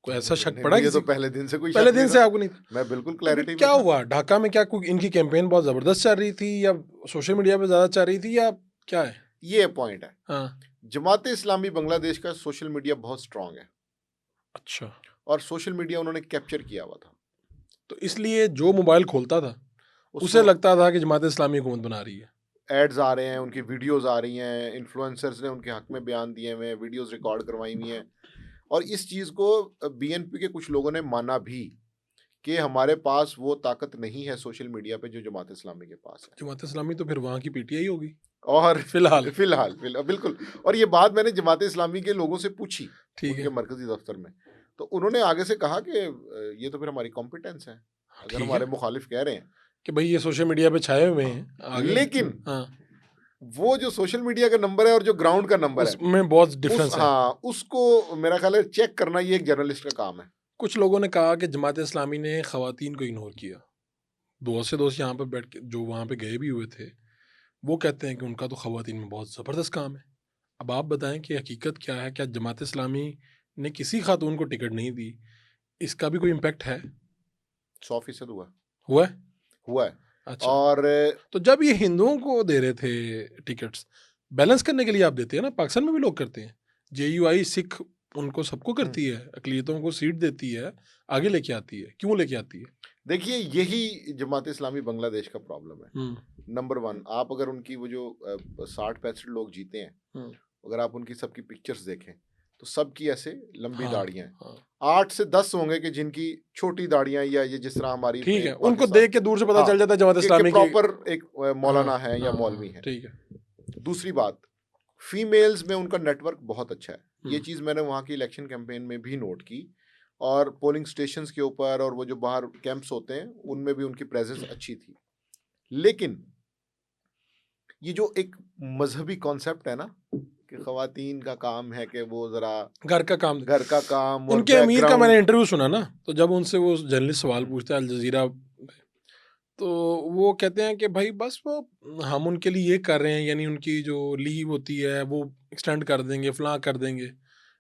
कोई ऐसा शक पड़ा? मुझे तो पहले दिन से कोई पहले शक दिन नहीं से था। आपको नहीं था? मैं बिल्कुल तो क्लैरिटी फिर में क्या था। हुआ ढाका में? क्या कोई इनकी कैंपेन बहुत जबरदस्त चल रही थी, या सोशल मीडिया पे ज्यादा चल रही थी, या क्या है? ये पॉइंट है। हाँ। जमात इस्लामी बांग्लादेश का सोशल मीडिया बहुत स्ट्रांग है, अच्छा, और सोशल मीडिया उन्होंने कैप्चर किया हुआ था, तो इसलिए जो मोबाइल खोलता था उसे लगता था कि जमात इस्लामी हुकूमत बना रही है। एड्स आ रहे हैं, उनकी वीडियोस आ रही हैं, इन्फ्लुएंसर्स ने उनके हक में बयान दिए हुए हैं, वीडियोस रिकॉर्ड करवाई हुई हैं, और इस चीज़ को बीएनपी के कुछ लोगों ने माना भी कि हमारे पास वो ताकत नहीं है सोशल मीडिया पे जो जमात इस्लामी के पास है। जमात इस्लामी तो फिर वहाँ की पीटीआई होगी और फिलहाल बिल्कुल। और ये बात मैंने जमात इस्लामी के लोगों से पूछी, ठीक उनके है, मरकजी दफ्तर में, तो उन्होंने आगे से कहा कि ये तो फिर हमारी कॉम्पिटेंस है, अगर ठीक हमारे है, मुखालिफ कह रहे हैं कि भाई ये सोशल मीडिया पे छाए हुए हैं आगे। लेकिन हाँ, वो जो सोशल मीडिया का नंबर है और जो ग्राउंड का नंबर है, उसमें बहुत डिफरेंस है। हाँ, उसको मेरा ख्याल है चेक करना ये एक जर्नलिस्ट का काम है। कुछ लोगों ने कहा कि जमात इस्लामी ने ख़वातीन को इग्नोर किया। दोस्त से दोस्त यहाँ पर बैठ के जो वहाँ पे गए भी हुए थे, वो कहते हैं कि उनका तो ख़वातीन में बहुत ज़बरदस्त काम है। अब आप बताएं कि हकीकत क्या है? क्या जमात इस्लामी ने किसी खातून को टिकट नहीं दी? इसका भी कोई इम्पैक्ट है? 100% हुआ हुआ है? हुआ है। अच्छा, और तो जब ये हिंदुओं को दे रहे थे टिकट्स, बैलेंस करने के लिए आप देते हैं ना, पाकिस्तान में भी लोग करते हैं। जेयूआई सिख उनको सबको करती है, अकलियतों को सीट देती है, आगे लेके आती है। क्यों लेके आती है? देखिए, यही जमात इस्लामी बांग्लादेश का प्रॉब्लम है। नंबर 1, आप अगर उनकी वो जो 60-65 लोग जीते हैं, अगर आप उनकी सबकी पिक्चर्स देखें तो सबकी ऐसे लंबी दाढ़ियां हैं। 8 से 10 होंगे कि जिनकी छोटी दाढ़ियां, या ये जिस तरह हमारी, ठीक है, उनको देख के दूर से पता चल जाता है जमात इस्लामी की प्रॉपर एक मौलाना है या मौलवी है। ठीक है। दूसरी बात, फीमेल्स में उनका नेटवर्क बहुत अच्छा है। ये चीज़ मैंने वहाँ की इलेक्शन कैंपेन में भी नोट की, और पोलिंग स्टेशंस के ऊपर और वो जो बाहर कैंप्स होते हैं उनमें भी उनकी प्रेजेंस अच्छी थी। लेकिन ये जो एक मजहबी कॉन्सेप्ट है ना कि ख़वातीन का काम है कि वो ज़रा घर का काम, और उनके अमीर का मैंने इंटरव्यू सुना ना, तो जब उनसे वो जर्नलिस्ट सवाल पूछते हैं अल जजीरा, तो वो कहते हैं कि भाई बस वो हम उनके लिए ये कर रहे हैं, यानी उनकी जो लीव होती है वो एक्सटेंड कर देंगे, फलां कर देंगे।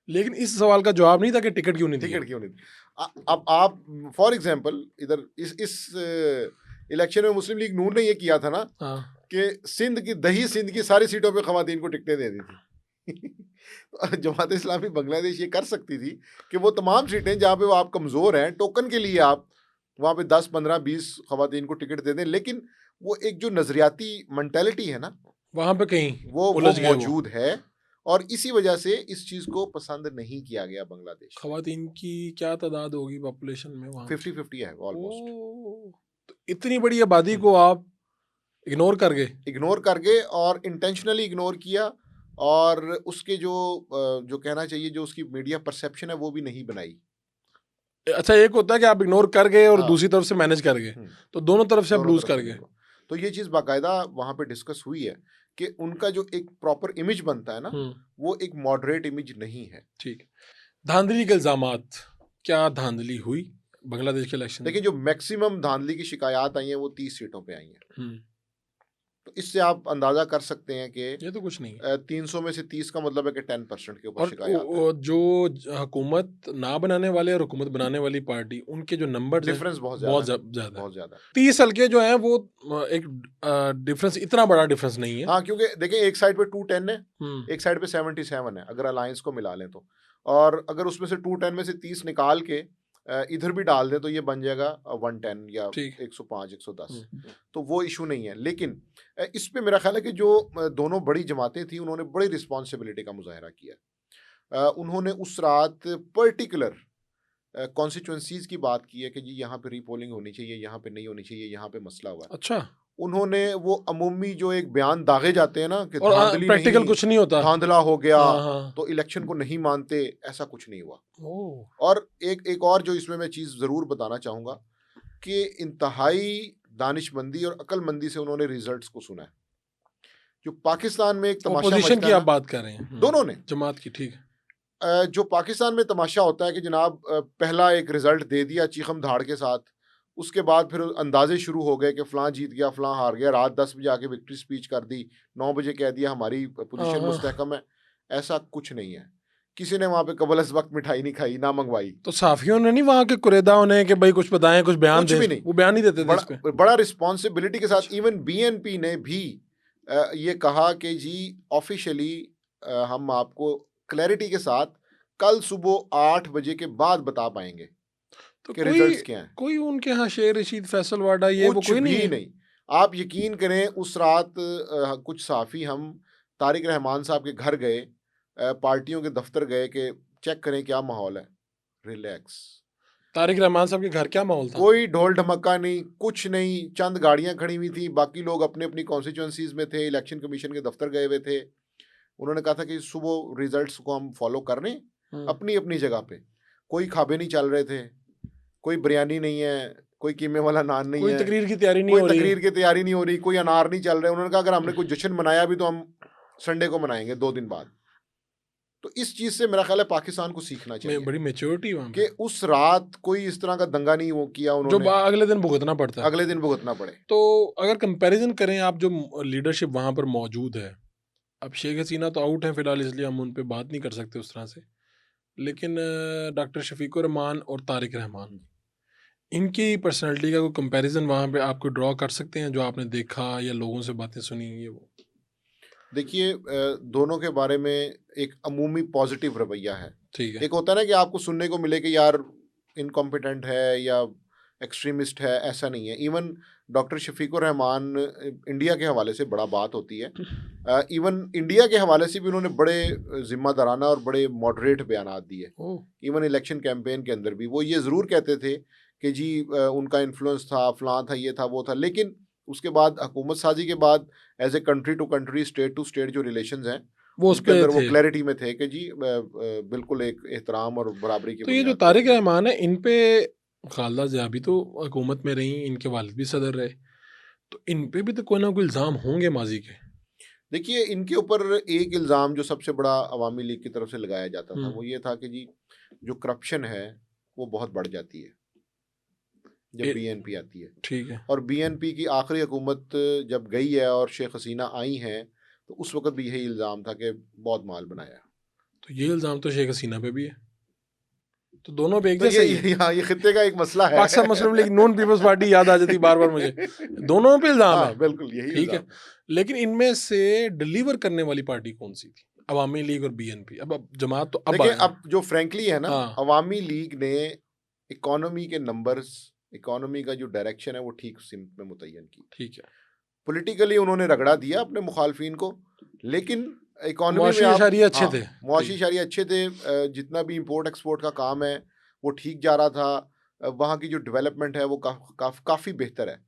लेकिन इस सवाल का जवाब नहीं था कि टिकट क्यों नहीं दिया। अब आप फॉर एग्जांपल इधर इस इलेक्शन में मुस्लिम लीग नून ने ये किया था ना कि सिंध की सारी सीटों पे ख़वातीन को टिकटें दे दी थी। जमात इस्लामी बांग्लादेश ये कर सकती थी कि वो तमाम सीटें जहाँ पे वो आप कमज़ोर हैं, टोकन के लिए आप वहाँ पे 10, 15, 20 ख़वातीन को टिकट दे दें, लेकिन वो एक जो नज़रियाती मेंटालिटी है ना, वहाँ पे कहीं वो उलझ गए वो। मौजूद है, और इसी वजह से इस चीज़ को पसंद नहीं किया गया बांग्लादेश में। खवातीन की क्या तादाद होगी पॉपुलेशन में वहाँ? 50-50 है ऑलमोस्ट। ओह! तो इतनी बड़ी आबादी को आप इग्नोर कर गए। इग्नोर कर गए और इंटेंशनली इग्नोर किया, और उसके जो कहना चाहिए जो उसकी मीडिया परसेप्शन है वो भी नहीं बनाई। अच्छा, एक होता है कि आप इग्नोर कर गए और हाँ। दूसरी तरफ से मैनेज कर गए, हम्म, तो दोनों तरफ से आप दोनों लूज तरफ कर से गए। नहीं हुआ। तो ये चीज़ बाकायदा वहाँ पे डिस्कस हुई है कि उनका जो एक प्रॉपर इमेज बनता है ना, वो एक मॉडरेट इमेज नहीं है। ठीक है। धांधली के इल्जामात, क्या धांधली हुई बांग्लादेश के इलेक्शन में? देखिए, जो मैक्सिमम धांधली की शिकायत आई हैं वो 30 सीटों पे आई हैं। तो इससे आप अंदाजा कर सकते हैं कि ये तो कुछ नहीं है। 300 में से 30 का मतलब है कि 10% के ऊपर और शिकायत है। जो हुकूमत ना बनाने वाले और हुकूमत बनाने वाली पार्टी, उनके जो नंबर डिफरेंस बहुत बहुत ज़्यादा है, ज्यादा है। बहुत ज़्यादा है। 30 हल्के जो हैं वो एक डिफरेंस, इतना बड़ा डिफरेंस नहीं है। हाँ, क्योंकि देखिए एक साइड पे 210 है, एक साइड पे 77 है, अगर अलायंस को मिला लें तो। और अगर उसमें से 210 में से 30 निकाल के इधर भी डाल दें तो ये बन जाएगा 110 या ठीक। 105, 110। तो वो इशू नहीं है। लेकिन इस पे मेरा ख्याल है कि जो दोनों बड़ी जमातें थी उन्होंने बड़ी रिस्पॉन्सिबिलिटी का मुजाहरा किया। उन्होंने उस रात पर्टिकुलर कॉन्स्टिट्यूंसीज की बात की है कि जी यहाँ पे रीपोलिंग होनी चाहिए, यहाँ पे नहीं होनी चाहिए, यहाँ पे मसला हुआ है। अच्छा। उन्होंने वो अमूमी जो एक बयान दागे जाते हैं ना कि और धांधली प्रैक्टिकल नहीं, कुछ नहीं होता। धांधला हो गया हाँ। तो इलेक्शन को नहीं मानते, ऐसा कुछ नहीं हुआ। ओह। और एक और जो इसमें मैं चीज़ ज़रूर बताना चाहूँगा कि इंतहाई दानिशमंदी और अक्लमंदी से उन्होंने रिजल्ट्स को सुना है। जो पाकिस्तान में एक तमाशा ओपोजिशन मचता की है आप ना, बात कर रहे हैं? दोनों ने, जमात की, ठीक है। जो पाकिस्तान में तमाशा होता है कि जनाब पहला एक रिजल्ट दे दिया चीखम धाड़ के साथ, उसके बाद फिर अंदाजे शुरू हो गए कि फ़लाँ जीत गया, फ़लाँ हार गया, रात 10 बजे आके विक्ट्री स्पीच कर दी, 9 बजे कह दिया हमारी पोजीशन मुस्तहकम है। ऐसा कुछ नहीं है। किसी ने वहाँ पे कबल अज़ वक्त मिठाई नहीं खाई, ना मंगवाई। तो साफियों ने नहीं वहाँ के कुरेदाओं ने कि भाई कुछ बताएं, कुछ बयान कुछ दें? भी नहीं। वो बयान नहीं देते थे इस पे। बड़ा रिस्पॉन्सिबिलिटी के साथ इवन बीएनपी ने भी ये कहा कि जी ऑफिशियली हम आपको क्लैरिटी के साथ कल सुबह 8 बजे के बाद बता पाएंगे तो कि रिजल्ट्स क्या हैं। कोई उनके यहाँ शेर रशीद, फैसल वाडा, ये वो कुछ कोई भी नहीं है? नहीं। आप यकीन करें, उस रात कुछ साफ़ी हम तारिक रहमान साहब के घर गए, पार्टियों के दफ्तर गए कि चेक करें क्या माहौल है। रिलैक्स। तारिक रहमान साहब के घर क्या माहौल था? कोई ढोल ढमक्का नहीं, कुछ नहीं। चंद गाड़ियां खड़ी हुई थी, बाकी लोग अपने अपनी कॉन्स्टिट्यूंसीज में थे, इलेक्शन कमीशन के दफ्तर गए हुए थे। उन्होंने कहा था कि सुबह रिजल्ट्स को हम फॉलो कर रहे हैं अपनी अपनी जगह पे। कोई खाबे नहीं चल रहे थे, कोई बिरयानी नहीं है, कोई कीमे वाला नान नहीं कोई है, तकरीर की तैयारी नहीं कोई हो रही। तकरीर की तैयारी नहीं हो रही, कोई अनार नहीं चल रहे। उन्होंने कहा अगर हमने कोई जश्न मनाया भी तो हम संडे को मनाएंगे 2 दिन बाद। तो इस चीज़ से मेरा ख्याल है पाकिस्तान को सीखना चाहिए बड़ी मैच्योरिटी वहाँ कि पे, उस रात कोई इस तरह का दंगा नहीं वो किया जो उन्होंने, अगले दिन भुगतना पड़ता है। अगले दिन भुगतना पड़े। तो अगर कंपैरिजन करें, आप जो लीडरशिप वहाँ पर मौजूद है, अब शेख हसीना तो आउट हैं फिलहाल, इसलिए हम उन पे बात नहीं कर सकते उस तरह से, लेकिन डॉक्टर शफीकुर रहमान और तारिक रहमान, इनकी पर्सनालिटी का कोई कंपैरिजन वहाँ पे आपको ड्रॉ कर सकते हैं, जो आपने देखा या लोगों से बातें सुनी ये वो? देखिए, दोनों के बारे में एक अमूमी पॉजिटिव रवैया है। ठीक है। एक होता है ना कि आपको सुनने को मिले कि यार इनकॉम्पिटेंट है या एक्सट्रीमिस्ट है, ऐसा नहीं है। Even doctor Shafiqur Rahman India के हवाले से बड़ा बात होती है। इवन इंडिया के हवाले से भी उन्होंने बड़े जिम्मेदाराना और बड़े मॉडरेट बयान दिए। इवन इलेक्शन कैंपेन के अंदर भी वो ये ज़रूर कहते थे कि जी उनका इन्फ्लुएंस था, फलां था, ये था, वो था। लेकिन उसके बाद हुकूमत साजी के बाद as a country to country, state to state जो रिलेशंस हैं वो उस उसके पे अंदर वो थे। क्लैरिटी में थे कि जी बिल्कुल एक एहतराम और बराबरी की तो ये जो बुनियाद पे तारिक होंगे। रहमान है, इन पे खालदा ज़िया भी तो हुकूमत में रही, इनके वालिद भी सदर रहे, तो इन पे भी तो कोई ना कोई इल्ज़ाम होंगे माजी के। देखिए, इनके ऊपर एक इल्ज़ाम जो सबसे बड़ा अवामी लीग की तरफ से लगाया जाता था वो ये था कि जी जो करप्शन है वो बहुत बढ़ जाती है जब बीएनपी आती है। ठीक है। और बीएनपी की आखिरी हुकूमत जब गई है और शेख हसीना आई हैं तो उस वक्त भी यही इल्ज़ाम था कि बहुत माल बनाया। तो ये इल्ज़ाम तो शेख हसीना पे भी है, तो दोनों पे एक तो जैसा ही है। ये खित्ते का एक मसला है। पाकिस्तान मुस्लिम लीग, नॉन पीपल्स पार्टी याद आ जाती बार बार मुझे। दोनों पे इल्ज़ाम हाँ, है, बिल्कुल यही ठीक है। इल्ज़ाम है। लेकिन इनमें से डिलीवर करने वाली पार्टी कौन सी थी? अवामी लीग और बीएनपी। अब जमात तो अब देखिए आया। अब जो फ्रैंकली है ना, हाँ अवामी लीग ने इकोनॉमी के नंबर्स, इकोनॉमी का जो डायरेक्शन है वो ठीक सिमत में मुतय्यन की। ठीक है, पॉलिटिकली उन्होंने रगड़ा दिया अपने मुखालफिन को, लेकिन इकोनॉमी में मुआशी आप, इशारे अच्छे थे। हाँ मुआशी ठीक, इशारे अच्छे थे। जितना भी इंपोर्ट एक्सपोर्ट का काम है वो ठीक जा रहा था। वहाँ की जो डेवलपमेंट है वो काफ़ी बेहतर है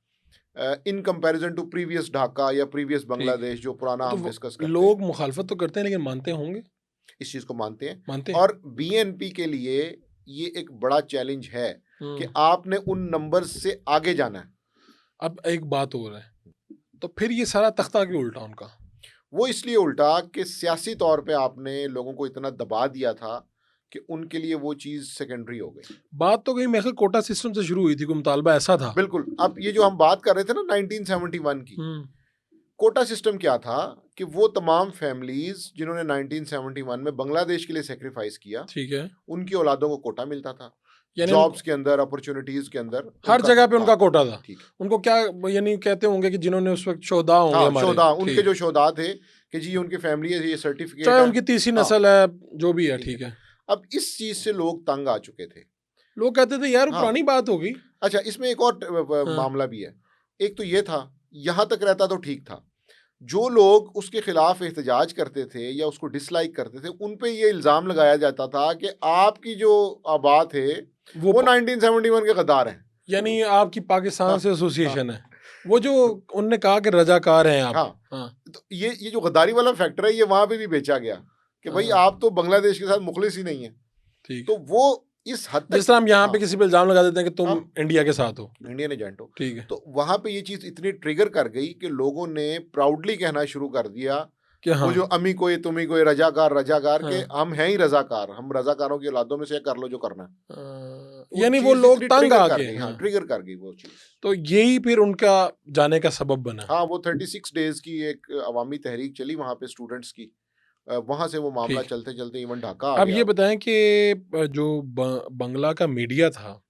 in comparison to previous Dhaka या प्रीवियस ठीक है। बांग्लादेश जो पुराना तो हम डिस्कस करते हैं। लोग मुखालफत तो करते हैं लेकिन मानते होंगे, इस चीज़ को मानते हैं। मानते हैं। और बीएनपी के लिए ये एक बड़ा चैलेंज है कि आपने उन नंबर्स से आगे जाना है। अब एक बात और है, तो फिर ये सारा तख्ता क्यों उल्टा उनका? वो इसलिए उल्टा कि सियासी तौर पे आपने लोगों को इतना दबा दिया था कि उनके लिए वो चीज़ सेकेंडरी हो गई। बात तो कहीं मेरे ख्याल कोटा सिस्टम से शुरू हुई थी, कोई मुतालबा ऐसा था। बिल्कुल। अब ये जो हम बात कर रहे थे ना 1971 की, कोटा सिस्टम क्या था कि वो तमाम फैमिलीज जिन्होंने 1971 में बांग्लादेश के लिए सेक्रीफाइस किया, ठीक है, उनकी औलादों को कोटा मिलता था, यानी जॉब्स के अंदर, अपॉर्चुनिटीज के अंदर हर जगह पे उनका हाँ, कोटा था। ठीक। उनको क्या यानी कहते होंगे कि जिन्होंने उस वक्त शोधा होंगे हाँ हमारे, शोधा, उनके ठीक, जो शोधा थे कि जी उनकी फैमिली है, ये सर्टिफिकेट चाहे है। उनकी तीसरी हाँ, नस्ल है, जो भी है, ठीक ठीक है। है। अब इस चीज से लोग तंग आ चुके थे। लोग कहते थे यार हाँ, पुरानी बात हो गई। अच्छा इसमें एक और हाँ, मामला भी है। एक तो ये था, यहाँ तक रहता तो ठीक था, जो लोग उसके खिलाफ एहतजाज करते थे या उसको डिसलाइक करते थे उन पे ये इल्ज़ाम लगाया जाता था कि आपकी जो आबा थे वो 1971 के गद्दार हैं। यानी आपकी पाकिस्तान हाँ, से हाँ, एसोसिएशन है, वो जो उनने कहा कि रजाकार हैं आप। हाँ, हाँ, तो ये जो गद्दारी वाला फैक्टर है ये वहां पे भी बेचा गया कि भाई हाँ, आप तो बांग्लादेश के साथ मुखलिस ही नहीं है। ठीक तो है। वो इस हद जिस तक, तरह हम यहाँ पे हाँ किसी पे इल्जाम लगा देते हैं कि तुम हाँ, इंडिया के साथ हो, इंडियन एजेंट हो, ठीक है, तो वहां पे ये चीज इतनी ट्रिगर कर गई कि लोगों ने प्राउडली कहना शुरू कर दिया, कि वो हाँ, जो अमी कोई तुम्ही कोई रजाकार रजाकार के, हाँ, हम हैं ही रजाकार, हम रजाकारों की औलादों में से कर लो जो करना है। वो यानी वो चीज लोग इतनी तंग ट्रिगर आ कर गए। गई, हाँ हाँ, ट्रिगर कर गई वो चीज। तो यही फिर उनका जाने का सबब बना। हाँ वो 36 डेज की एक अवामी तहरीक चली वहां पे स्टूडेंट्स की, वहां से वो मामला ठीक, चलते चलते इवन ढाका आ अब गया। ये बताएं कि जो बंगला का मीडिया था,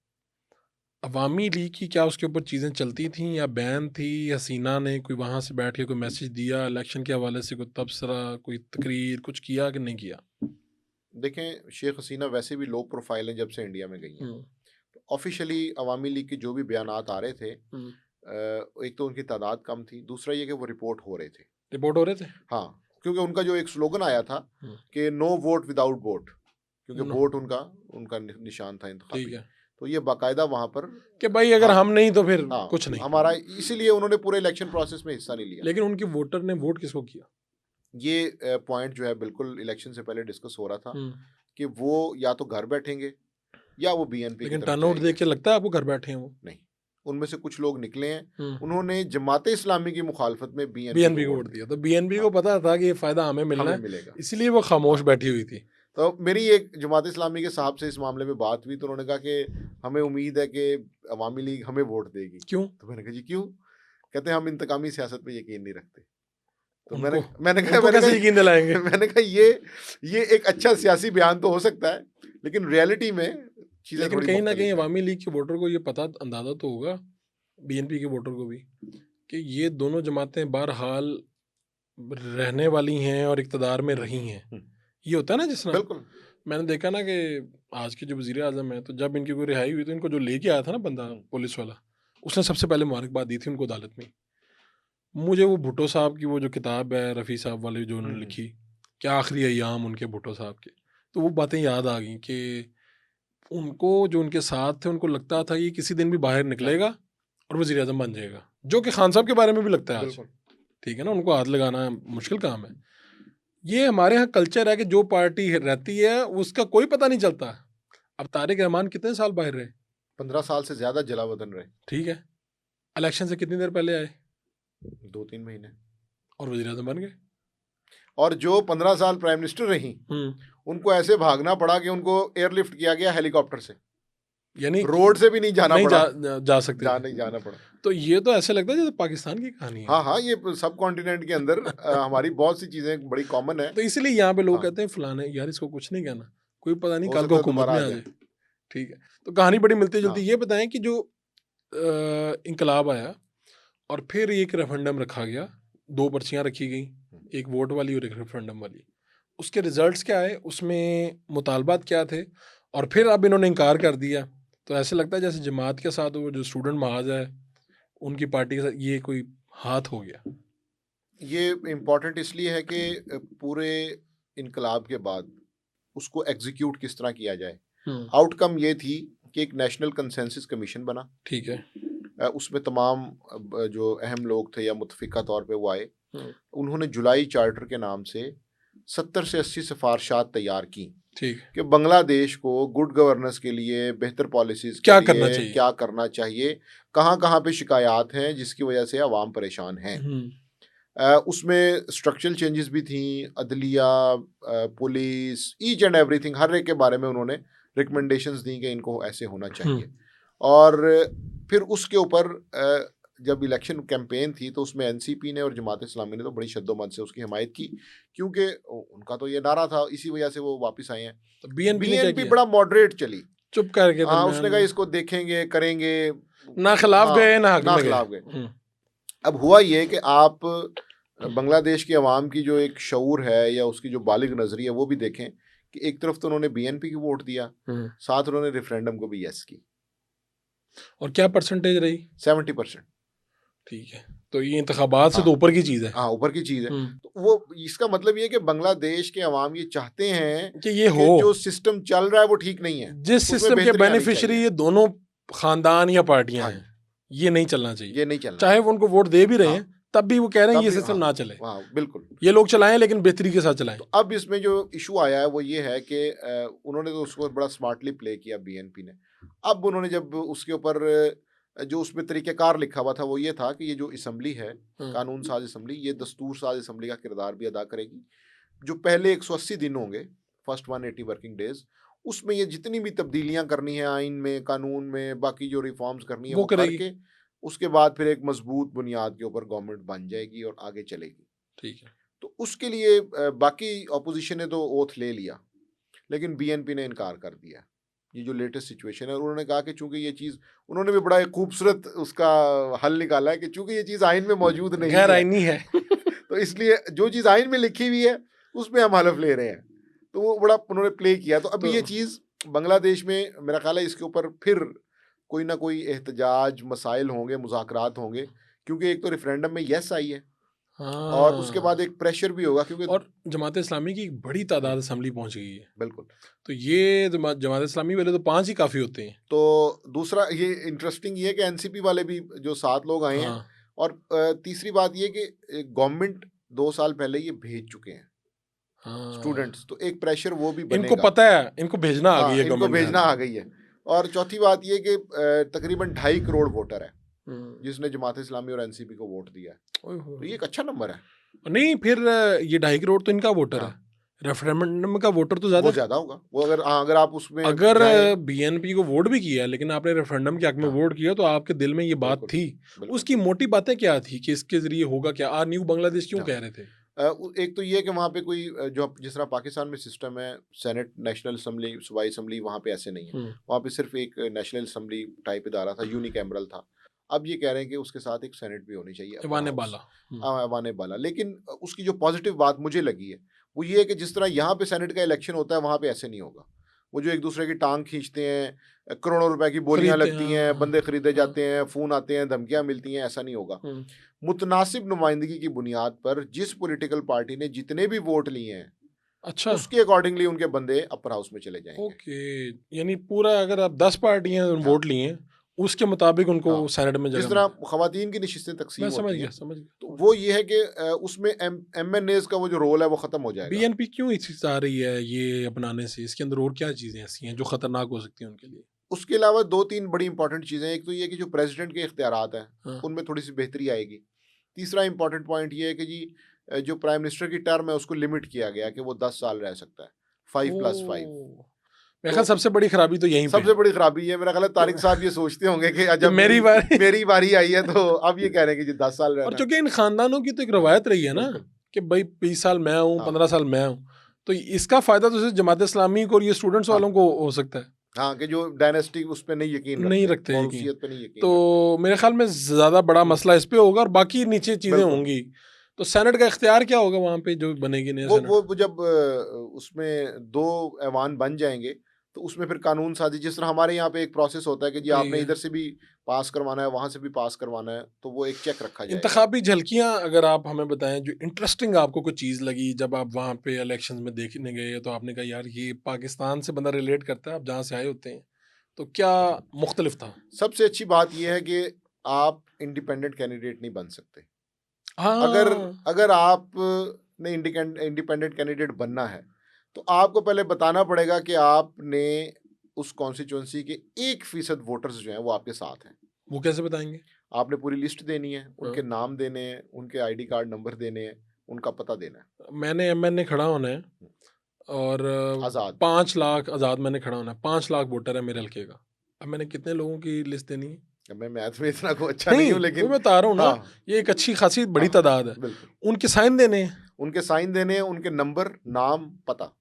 अवामी लीग की क्या उसके ऊपर चीज़ें चलती थीं या बैन थी, या हसीना ने कोई वहाँ से बैठ के कोई मैसेज दिया इलेक्शन के हवाले से, कोई तबसरा, कोई तकरीर, कुछ किया कि नहीं किया? देखें शेख हसीना वैसे भी लो प्रोफाइल हैं जब से इंडिया में गई हैं। ऑफिशियली अवामी लीग के जो भी बयानात आ रहे थे, एक तो उनकी तादाद कम थी, दूसरा ये कि वो रिपोर्ट हो रहे थे। रिपोर्ट हो रहे थे। हाँ, क्योंकि उनका जो एक स्लोगन आया था कि नो वोट विदाउट वोट, क्योंकि नो, वोट उनका उनका निशान था ठीक इंतखाबी, है, तो ये बाकायदा वहां पर, कि भाई अगर हाँ हम नहीं तो फिर हाँ कुछ नहीं। हमारा, इसीलिए उन्होंने पूरे इलेक्शन प्रोसेस में हिस्सा नहीं लिया। लेकिन उनके वोटर ने वोट किसको किया? ये पॉइंट जो है बिल्कुल इलेक्शन से पहले डिस्कस हो रहा था कि वो या तो घर बैठेंगे या वो बीएनपी की लेकिन तरफ टर्नआउट जाएंगे। देख के लगता है आपको घर बैठे हैं वो? नहीं, उनमें से कुछ लोग निकले हैं, उन्होंने जमाते इस्लामी की मुखालफत में बीएनपी बीएनपी को को वोट वोट दिया। दिया, तो बीएनपी को हाँ, पता था कि ये फायदा हमें मिलना हमें है, मिलेगा। इसलिए वो खामोश हाँ, बैठी हुई थी। तो मेरी एक जमात इस्लामी के साहब से इस मामले में बात हुई, तो उन्होंने कहा कि हमें उम्मीद है कि अवामी लीग हमें वोट देगी। क्यों? तो मैंने कहा जी क्यों? कहते हैं हम इंतकामी सियासत पे यकीन नहीं रखते। तो उनको मैंने कहा उनको कैसे यकीन दिलाएंगे? मैंने कहा ये एक अच्छा सियासी बयान तो हो सकता है, लेकिन रियलिटी में चीजें लेकिन थोड़ी कहीं ना कहीं मुख्तलिफ हैं। अवामी लीग के वोटर को ये पता अंदाजा तो होगा, बीएनपी के वोटर को भी, कि ये दोनों जमातें बहरहाल रहने वाली हैं और इक़्तिदार में रही हैं। ये होता है ना, जिस तरह बिल्कुल। मैंने देखा ना कि आज के जो वज़ीर आज़म हैं, तो जब इनकी कोई रिहाई हुई तो इनको जो लेके आया था ना बंदा, पुलिस वाला, उसने सबसे पहले मुबारकबाद दी थी उनको अदालत में। मुझे वो भुट्टो साहब की वो जो किताब है रफ़ी साहब वाली जो उन्होंने लिखी, क्या आखिरी अय्याम उनके भुट्टो साहब के, तो वो बातें याद आ गई कि उनको जो उनके साथ थे उनको लगता था ये किसी दिन भी बाहर निकलेगा और वज़ीर आज़म बन जाएगा, जो कि खान साहब के बारे में भी लगता है आज। बिल्कुल। ठीक है ना, उनको हाथ लगाना मुश्किल काम है। ये हमारे यहाँ कल्चर है कि जो पार्टी रहती है उसका कोई पता नहीं चलता। अब तारिक रहमान कितने साल बाहर रहे? 15 साल से ज्यादा जला वतन रहे। ठीक है, इलेक्शन से कितनी देर पहले आए 2-3 महीने। और वज़ीर आज़म बन गए। और जो 15 साल प्राइम मिनिस्टर रही, उनको ऐसे भागना पड़ा कि उनको एयरलिफ्ट किया गया हेलीकॉप्टर से, यानी रोड से भी नहीं जाना नहीं पड़ा, जा सकते थे। नहीं जाना पड़ा। तो ये तो ऐसे लगता है जैसे पाकिस्तान की कहानी है। हाँ हाँ, ये सब कॉन्टिनेंट के अंदर हमारी बहुत सी चीजें बड़ी कॉमन है। तो इसलिए यहाँ पे लोग हाँ, कहते हैं फलाने यार इसको कुछ नहीं कहना, कोई पता नहीं हो कल सकता को है हुकूमत दोबारा में आ आ जाए। जाए। ठीक है, तो कहानी बड़ी मिलती जुलती। हाँ, ये बताएं कि जो इनकलाब आया और फिर एक रेफरेंडम रखा गया, 2 पर्चियाँ रखी गई, एक वोट वाली और एक रेफरेंडम वाली, उसके रिजल्ट्स क्या आए, उसमें मुतालबात क्या थे, और फिर अब इन्होंने इनकार कर दिया। तो ऐसे लगता है जैसे जमात के साथ वो जो स्टूडेंट महाज है उनकी पार्टी के साथ ये कोई हाथ हो गया। ये इम्पोर्टेंट इसलिए है कि पूरे इनकलाब के बाद उसको एग्जीक्यूट किस तरह किया जाए। आउटकम ये थी कि एक नेशनल कंसेंसस कमीशन बना। ठीक है। उसमें तमाम जो अहम लोग थे या मुतफिका तौर पे वो आए। उन्होंने जुलाई चार्टर के नाम से 70 से 80 सिफारशात तैयार की ठीक। कि बांग्लादेश को गुड गवर्नेंस के लिए, बेहतर पॉलिसीज क्या के करना लिए चाहिए, क्या करना चाहिए, कहाँ कहाँ पे शिकायत हैं जिसकी वजह से अवाम परेशान हैं। उसमें स्ट्रक्चरल चेंजेस भी थी, अदलिया, पुलिस, ईच एंड एवरीथिंग, हर एक के बारे में उन्होंने रिकमेंडेशंस दी कि इनको ऐसे होना चाहिए। और फिर उसके ऊपर जब इलेक्शन कैंपेन थी तो उसमें एनसीपी ने और जमात इस्लामी ने तो बड़ी शद्दोमत से उसकी हिमायत की, क्योंकि उनका तो ये नारा था, इसी वजह से वो वापस आए हैं। तो बीएनपी ने क्या बीएनपी किया? बड़ा मॉडरेट चली, चुप करके हाँ, दरमियान उसने कहा में इसको देखेंगे, करेंगे, ना खिलाफ हाँ, गए ना हक ना में खिलाफ गए। गए। अब हुआ ये कि आप बांग्लादेश की आवाम की जो एक शऊर है या उसकी जो बालिग नजरी है वो भी देखें कि एक तरफ तो उन्होंने बीएनपी को वोट दिया, साथ उन्होंने रेफरेंडम को भी यस की, और क्या परसेंटेज रही? 70%। ठीक है, तो ये इंतखाबात से हाँ, तो ऊपर की चीज़ है। हाँ, ऊपर की चीज़ है। तो वो इसका मतलब ये है कि बांग्लादेश के अवाम ये चाहते हैं कि ये कि हो, जो सिस्टम चल रहा है वो ठीक नहीं है, जिस उसमें सिस्टम के बेहतरी आनी बेनिफिशियरी चाहिए। ये दोनों खानदान या पार्टियां हाँ हैं, जी, ये नहीं चलना चाहिए। ये नहीं चलना चाहे चाहिए। वो उनको वोट दे भी रहे हाँ, हैं तब भी वो कह रहे हैं तब ये भी, सिस्टम हाँ, ना चले, हाँ, बिल्कुल। ये लोग चलाएं लेकिन बेहतरी के साथ चलाएं। तो अब इसमें जो इशू आया है वो ये है कि उन्होंने तो उसको बड़ा स्मार्टली प्ले किया बीएनपी ने। अब उन्होंने जब उसके ऊपर जो उसमें तरीक़ेकार लिखा हुआ था वो ये था कि ये जो असम्बली है, कानून साज असम्बली, ये दस्तूर साज असम्बली का किरदार भी अदा करेगी। जो पहले 180 दिन होंगे, फर्स्ट 180 वर्किंग डेज, उसमें ये जितनी भी तब्दीलियां करनी है आइन में, कानून में, बाकी जो रिफॉर्म्स करनी है वो वो करेगी। करके उसके बाद फिर एक मजबूत बुनियाद के ऊपर गवर्नमेंट बन जाएगी और आगे चलेगी। ठीक है। तो उसके लिए बाकी ऑपोजिशन ने तो ओथ ले लिया, लेकिन बीएनपी ने इनकार कर दिया। ये जो लेटेस्ट सिचुएशन है, उन्होंने कहा कि चूंकि ये चीज़, उन्होंने भी बड़ा एक खूबसूरत उसका हल निकाला है कि चूंकि ये चीज़ आइन में मौजूद नहीं गैर है आईनी है तो इसलिए जो चीज़ आइन में लिखी हुई है उसमें हम हलफ ले रहे हैं। तो वो बड़ा उन्होंने प्ले किया। तो अभी ये चीज़ बांग्लादेश में मेरा ख्याल है इसके ऊपर फिर कोई ना कोई एहतजाज, मसाइल होंगे, मुज़ाकरात होंगे, क्योंकि एक तो रेफरेंडम में यस आई है और उसके बाद एक प्रेशर भी होगा, क्योंकि और जमात इस्लामी की एक बड़ी तादाद असम्बली पहुंच गई है। बिल्कुल। तो ये जमात इस्लामी वाले तो 5 ही काफ़ी होते हैं। तो दूसरा ये इंटरेस्टिंग ये है कि एनसीपी वाले भी जो 7 लोग आए हैं, और तीसरी बात ये कि गवर्नमेंट 2 साल पहले ये भेज चुके हैं स्टूडेंट्स, तो एक प्रेशर वो भी बनेगा। इनको पता है, इनको भेजना आ गई है, इनको भेजना आ गई है। और चौथी बात ये कि तकरीबन 2.5 करोड़ वोटर है जिसने जमात इस्लामी और एनसीपी को वोट दिया है। तो ये एक अच्छा नंबर है। नहीं, फिर ये 2.5 करोड़ तो इनका वोटर है, रेफरेंडम का वोटर तो ज्यादा होगा वो। अगर आप उसमें अगर बीएनपी को वोट भी किया लेकिन आपने रेफरेंडम के हक में वोट किया तो आपके दिल में ये बात थी। उसकी मोटी बातें क्या थी कि इसके जरिए होगा क्या? न्यू बांग्लादेश क्यों कह रहे थे? एक तो ये कि वहाँ पे कोई जो जिस तरह पाकिस्तान में सिस्टम है, सेनेट, नेशनल असम्बली, सूबाई असम्बली, वहाँ पे ऐसे नहीं है। वहाँ पे सिर्फ एक नेशनल असम्बली टाइप इदारा था, यूनिकैमरल था। अब ये कह रहे हैं कि उसके साथ एक सेनेट भी होनी चाहिए, ऐवान बाला। लेकिन उसकी जो पॉजिटिव बात मुझे लगी है वो ये है कि जिस तरह यहाँ पे सेनेट का इलेक्शन होता है वहाँ पे ऐसे नहीं होगा। वो जो एक दूसरे की टांग खींचते हैं, करोड़ों रुपए की बोलियां लगती हैं, बंदे खरीदे जाते हैं, फोन आते हैं, धमकियां मिलती हैं, ऐसा नहीं होगा। मुतनासिब नुमाइंदगी की बुनियाद पर जिस पॉलिटिकल पार्टी ने जितने भी वोट लिए हैं, अच्छा, उसके अकॉर्डिंगली उनके बंदे अपर हाउस में चले जाएंगे। ओके, यानी पूरा अगर आप 10 पार्टियां वोट लिए हैं उसके मुताबिक उनको सेनेट में जिस तरह खवातीन की नशिस्तें तकसीम होती हैं, समझ गया। तो वो ये है कि उसमें एमएनएज का वो जो रोल है वो खत्म हो जाएगा। बीएनपी क्यों आ रही है ये अपनाने से? इसके अंदर और क्या चीजें ऐसी हैं जो खतरनाक हो सकती हैं उनके लिए? उसके अलावा 2-3 बड़ी इंपॉर्टेंट चीजें। एक तो ये कि जो प्रेसिडेंट के इख्तियारात हैं उनमें थोड़ी सी बेहतरी आएगी। तीसरा इंपॉर्टेंट पॉइंट ये है कि जी जो प्राइम मिनिस्टर की टर्म है उसको लिमिट किया गया कि वो 10 साल रह सकता है, 5+5। मेरा ख्याल सबसे बड़ी खराबी तो यहीं सबसे बड़ी खराबी है। मेरा ख्याल तारिक साहब ये सोचते होंगे कि जब मेरी बारी आई है तो अब ये कह रहे हैं कि जी 10 साल रहना। और चूंकि इन खानदानों की तो एक रवायत रही है ना कि भाई 20 साल मैं हूँ, 15 साल मैं हूँ, तो इसका फायदा तो सिर्फ जमात इस्लामी को और ये स्टूडेंट्स वालों को हो सकता है। हाँ, कि जो डायनेस्टी उस पे नहीं रखते तो मेरे ख्याल में ज्यादा बड़ा मसला इस पे होगा और बाकी नीचे चीजें होंगी। तो सेनेट का इख्तियार क्या होगा वहाँ पे जो बनेगी नया सेनेट? वो जब उसमें 2 ऐवान बन जाएँगे, तो उसमें फिर कानून साज़ी, जिस तरह हमारे यहाँ पे एक प्रोसेस होता है कि जी ठीक आपने है। इधर से भी पास करवाना है, वहाँ से भी पास करवाना है, तो वो एक चेक रखा जाएगा। इंतखाबी झलकियाँ अगर आप हमें बताएँ जो इंटरेस्टिंग आपको कोई चीज़ लगी जब आप वहाँ पे इलेक्शंस में देखने गए तो आपने कहा यार ये पाकिस्तान से बंदा रिलेट करता है, आप जहाँ से आए होते हैं, तो क्या मुख्तलिफ था? सबसे अच्छी बात ये है कि आप इंडिपेंडेंट कैंडिडेट नहीं बन सकते। अगर हाँ, अगर आपने इंडिपेंडेंट कैंडिडेट बनना है, तो आपको पहले बताना पड़ेगा कि आपने उस कॉन्स्टिट्यूएंसी के 1% वोटर्स जो हैं वो आपके साथ हैं। वो कैसे बताएँगे? आपने पूरी लिस्ट देनी है, हाँ, उनके नाम देने हैं, उनके आईडी कार्ड नंबर देने हैं, उनका पता देना है। मैंने एमएन खड़ा होना है और आज़ाद। 5 लाख आज़ाद मैंने खड़ा होना है, 5 लाख वोटर है मेरे हल्के का। अब मैंने कितने लोगों की लिस्ट देनी है? मैं मैथ में इतना को अच्छा नहीं नहीं, हूँ, वो लेकिन मैं बता रहा हूँ ना, हाँ, ये एक अच्छी खासी बड़ी हाँ, तादाद है। बिल्कुल। उनके साइन देने हैं। उनके साइन देने हैं, उनके नंबर, नाम, पता।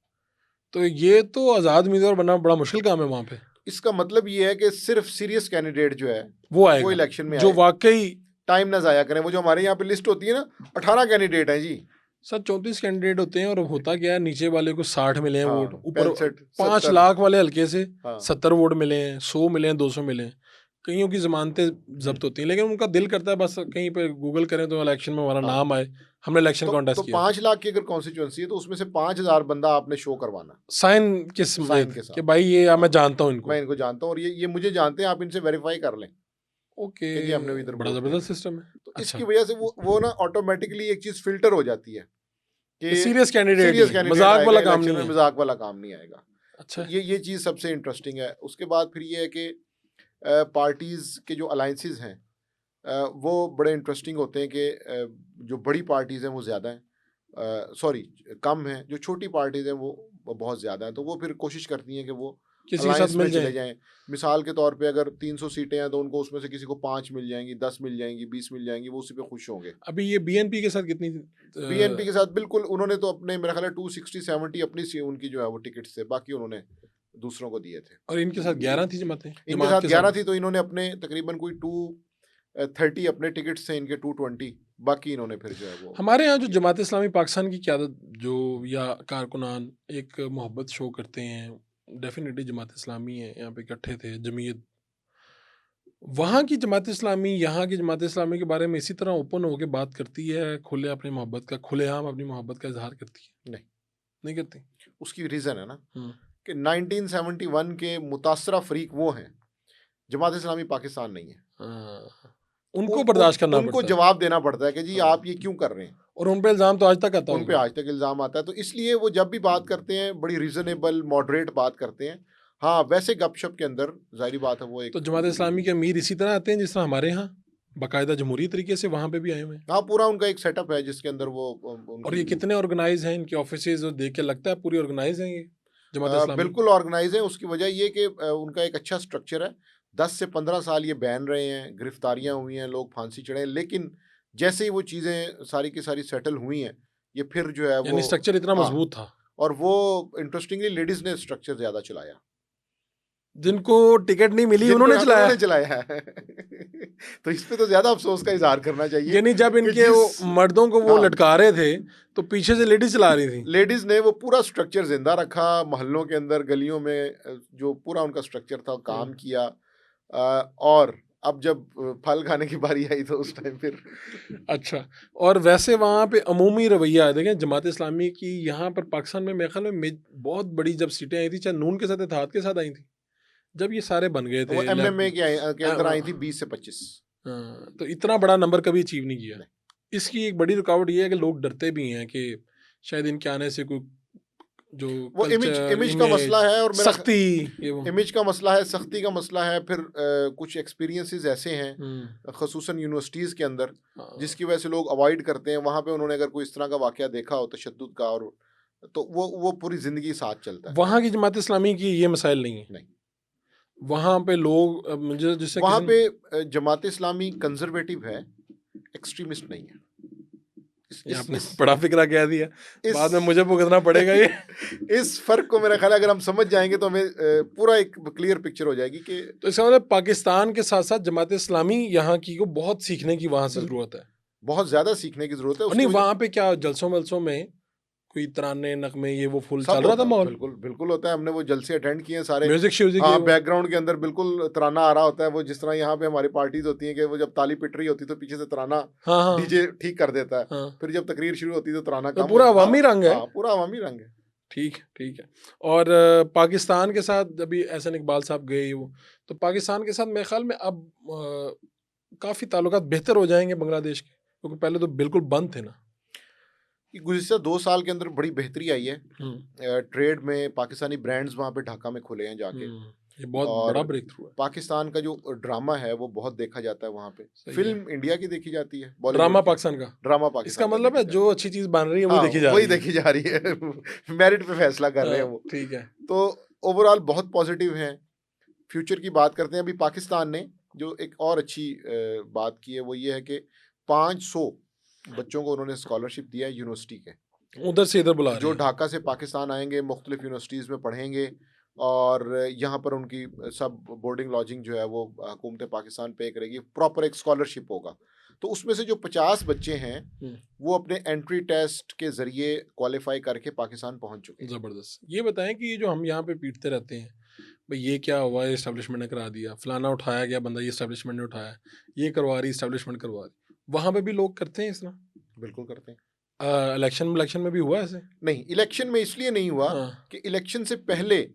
तो ये तो आज़ाद उम्मीदवार बनना बड़ा मुश्किल काम है वहाँ पे। इसका मतलब ये है कि सिर्फ सीरियस कैंडिडेट जो है, वो वो आएगा, इलेक्शन में जो आए। वाक़ई टाइम ना ज़ाया करें। वो जो हमारे यहाँ पे लिस्ट होती है ना, 18 कैंडिडेट हैं जी। सर 34 कैंडिडेट होते हैं और होता क्या है नीचे वाले को 60 मिले हैं वोट, हाँ, ऊपर 65, 5 70। लाख वाले हल्के से हाँ। 70 वोट मिले हैं, 100 मिले हैं, 200 मिले हैं। कईयों की ज़मानतें हुँ। ज़ब्त होती हैं, लेकिन उनका दिल करता है बस कहीं पे गूगल करें तो इलेक्शन में हमारा हाँ। नाम आए, हमने इलेक्शन तो कॉन्टेस्ट किया था। 5 लाख की अगर कॉन्स्टिट्यूएंसी है, तो उसमें से 5,000 बंदा आपने शो करवाना, साइन किस ये साइन थे के कि साथ। भाई ये मैं हाँ, जानता हूँ इनको। मैं इनको जानता हूँ और ये मुझे जानते हैं, आप इनसे वेरीफाई कर लें ओके, कि जी हमने भी इधर बड़ा वोट देना ज़बरदस्त है। सिस्टम है। तो इसकी अच्छा, वजह से वो ना ऑटोमैटिकली एक चीज़ फ़िल्टर हो जाती है ये कि सीरियस कैंडिडेट ही सीरियस है, कैंडिडेट मज़ाक आएगा वाला काम इलेक्शन नहीं में, है। मज़ाक वाला काम नहीं आएगा। तो अच्छा, ये चीज़ सबसे इंटरेस्टिंग है। उसके बाद फिर ये है कि पार्टीज़ के जो अलायंसेस हैं, वो बड़े इंटरेस्टिंग होते हैं कि जो बड़ी पार्टीज़ हैं वो ज़्यादा हैं, सॉरी कम हैं, जो छोटी पार्टीज़ हैं वो बहुत ज़्यादा हैं, तो वो फिर कोशिश करती हैं कि वो किसी के साथ अलायंस में मिल चले जाए। जाएँ। मिसाल के तौर पे अगर 300 सीटें हैं, तो उनको उसमें से किसी को 5 मिल जाएँगी, 10 मिल जाएँगी, 20 मिल जाएँगी, वो उसी पे खुश होंगे। अभी ये बीएनपी के साथ कितनी बीएनपी के साथ बिल्कुल उन्होंने तो अपने मेरा ख़्याल है 260-70 अपनी सी उनकी जो है वो टिकट्स थे, बाकी उन्होंने दूसरों को दिए थे। और इनके साथ 11 थी जमातें, इनके जमात साथ के 11 साथ। थी, तो इन्होंने अपने तकरीबन कोई 230 अपने टिकट्स थे, इनके 220, बाकी इन्होंने फिर जो है वो हमारे यहाँ जो किया। जमात इस्लामी पाकिस्तान की क़यादत जो या कारकुनान एक मोहब्बत शो करते हैं, डेफ़िनेटली जमात इस्लामी है, यहाँ पे इकट्ठे थे, जमीयत। वहाँ की जमात इस्लामी, यहाँ की जमात इस्लामी के बारे में इसी तरह ओपन होके बात करती है, खुलेआम अपनी मोहब्बत का इज़हार करती है? नहीं, नहीं करती? उसकी रीज़न है ना हुँ। कि 1971 के मुतासरा फ़रीक वो हैं, जमात इस्लामी पाकिस्तान नहीं है। हाँ, उनको उन उन बर्दाश्त करना उनको पड़ता है। जवाब देना पड़ता है कि जी हाँ, आप ये क्यों कर रहे हैं? और उन पे इल्ज़ाम तो आज तक आता उन पे होगा। आज तक इल्ज़ाम आता है, तो इसलिए वो जब भी बात करते हैं बड़ी रीज़नेबल मॉडरेट बात करते हैं। हाँ, वैसे गपशप के अंदर ज़ाहिर-सी बात है वो तो एक जमात इस्लामी के अमीर इसी तरह आते हैं जिस तरह हमारे यहाँ, बाकायदा जमहूरी तरीके से वहाँ पे भी आए हुए हैं। हाँ, पूरा उनका एक सेटअप है जिसके अंदर वो और ये उनकी कितने ऑर्गेनाइज़ हैं, इनके ऑफिसेज़ और देख के लगता है पूरी ऑर्गेनाइज़ हैं ये, जमात इस्लामी? बिल्कुल ऑर्गेनाइज़ हैं। उसकी वजह ये कि उनका एक अच्छा स्ट्रक्चर है। 10 से 15 साल ये बैन रहे हैं, गिरफ्तारियाँ हुई हैं, लोग फांसी चढ़े हैं, लेकिन जैसे ही वो चीज़ें सारी की सारी सेटल हुई हैं, ये फिर जो है वो यानी स्ट्रक्चर इतना हाँ, मज़बूत था। और वो इंटरेस्टिंगली लेडीज़ ने स्ट्रक्चर ज़्यादा चलाया। जिनको टिकट नहीं मिली जिनको उन्होंने चलाया। उन्होंने चलाया है। तो इस पे तो ज़्यादा अफ़सोस का इज़हार करना चाहिए यानी जब कि इनके जिस वो मर्दों को वो हाँ, लटका रहे थे, तो पीछे से लेडीज़ चला रही थी। लेडीज़ ने वो पूरा स्ट्रक्चर ज़िंदा रखा, मोहल्लों के अंदर, गलियों में जो पूरा उनका स्ट्रक्चर था हुँ। काम किया। और अब जब फल खाने की बारी आई तो उस टाइम फिर अच्छा, और वैसे वहाँ पे अमूमी रवैया है, देखें जमात इस्लामी की यहाँ पर पाकिस्तान में मेरे ख़्याल में बहुत बड़ी जब सीटें आई थी, चाहे नून के साथ, इत्तेहाद के साथ आई थी। जब ये सारे बन गए वो थे एमएमए के अंदर आई थी अ, 20 से 25। हाँ, तो इतना बड़ा नंबर कभी अचीव नहीं किया। नहीं, इसकी एक बड़ी रुकावट ये है कि लोग डरते भी हैं कि शायद इनके आने से कोई जो वो इमेज कल्चर, इमेज का मसला इमेज, है और मेरा सख्ती, ये वो। इमेज का मसला है, सख्ती का मसला है, फिर कुछ एक्सपीरियंसेस ऐसे हैं हुँ, ख़ुसूसन यूनिवर्सिटीज़ के अंदर हाँ। जिसकी वजह से लोग अवॉइड करते हैं। वहाँ पे उन्होंने अगर कोई इस तरह का वाक़या देखा हो तशद्दुद का, और तो वो पूरी ज़िंदगी साथ चलता है। वहाँ की जमात इस्लामी की ये मसाइल नहीं है। नहीं, वहाँ पे लोग मुझे जिससे वहाँ किसी पे ने जमात इस्लामी कंज़र्वेटिव है, एक्सट्रीमिस्ट नहीं है। इस ये इस आपने इस बड़ा फ़िक्रा कह दिया। इस बाद में मुझे भुगतना पड़ेगा ये। इस फ़र्क को मेरा ख़्याल है अगर हम समझ जाएँगे तो हमें पूरा एक क्लियर पिक्चर हो जाएगी कि तो इसका मतलब पाकिस्तान के साथ-साथ जमात इस्लामी यहाँ की को बहुत सीखने की वहाँ से बिल्कुल, ज़रूरत है। बहुत ज़्यादा सीखने की ज़रूरत है और उसकी नहीं वजह। वहाँ पे क्या जलसों वलसों में कोई तराने नगमे ये वो फुल सब चल रहा था होता है, माहौल? बिल्कुल, बिल्कुल होता है, हमने वो जलसे अटेंड किए हैं सारे। म्यूजिक श्यूजिक ये हाँ, वो? बैकग्राउंड के अंदर बिल्कुल तराना आ रहा होता है, वो जिस तरह यहाँ पे हमारी पार्टीज़ होती हैं कि वो जब ताली पिट रही होती है तो पीछे से तराना हाँ हाँ डीजे ठीक कर देता है, हाँ। फिर जब तकरीर शुरू होती है तो तराना तो कम पूरा हो। हाँ, अवामी रंग है। हाँ, पूरा अवामी रंग है। ठीक है ठीक है। और पाकिस्तान के साथ अभी एहसन इकबाल साहब गए वो, तो पाकिस्तान के साथ मेरे ख्याल में अब काफ़ी ताल्लुकात बेहतर हो जाएंगे बांग्लादेश के, क्योंकि पहले तो बिल्कुल बंद थे ना। ये गुज़िश्ता 2 साल के अंदर बड़ी बेहतरी आई है। हम्म ट्रेड में पाकिस्तानी ब्रांड्स वहाँ पे ढाका में खुले हैं जाके। ये बहुत बड़ा और ब्रेक थ्रू है। पाकिस्तान का जो ड्रामा है वो बहुत देखा जाता है वहाँ पे। सही है। फ़िल्म इंडिया की देखी जाती है, ड्रामा बॉलीवुड की, पाकिस्तान का, ड्रामा इसका पाकिस्तान का मतलब देखी है जाती जो है। अच्छी चीज़ बन रही है वही हाँ, देखी जा वही रही है। देखी जा रही है। मेरिट पे फैसला कर रहे हैं हाँ, वो। ठीक है। तो ओवरऑल बहुत पॉजिटिव हैं। फ्यूचर की बात करते हैं, अभी पाकिस्तान ने जो एक और अच्छी बात की है वो ये है कि 500 बच्चों को उन्होंने स्कॉलरशिप दिया है यूनिवर्सिटी के, उधर से इधर बुला रहे जो हैं। ढाका से पाकिस्तान आएंगे, मुख्तलिफ यूनिवर्सिटीज़ में पढ़ेंगे और यहाँ पर उनकी सब बोर्डिंग लॉजिंग जो है वो हुकूमत पाकिस्तान पे करेगी, प्रॉपर एक स्कॉलरशिप होगा। तो उसमें से जो 50 बच्चे हैं हम्म, वो अपने एंट्री टेस्ट के ज़रिए क्वालिफाई करके पाकिस्तान पहुँच चुके हैं। ज़बरदस्त। ये बताएं कि ये जो हम यहाँ पे पीटते रहते हैं, भाई ये क्या हुआ, ये इस्टेब्लिशमेंट ने करा दिया, फलाना उठाया गया बंदा, ये इस्टेब्लिशमेंट ने उठाया, ये करवा रही इस्टेब्लिशमेंट करवा रही, वहाँ पे भी लोग करते हैं इस तरह? बिल्कुल करते हैं। इलेक्शन में भी हुआ ऐसे? नहीं, इलेक्शन में इसलिए नहीं हुआ हाँ। कि इलेक्शन से पहले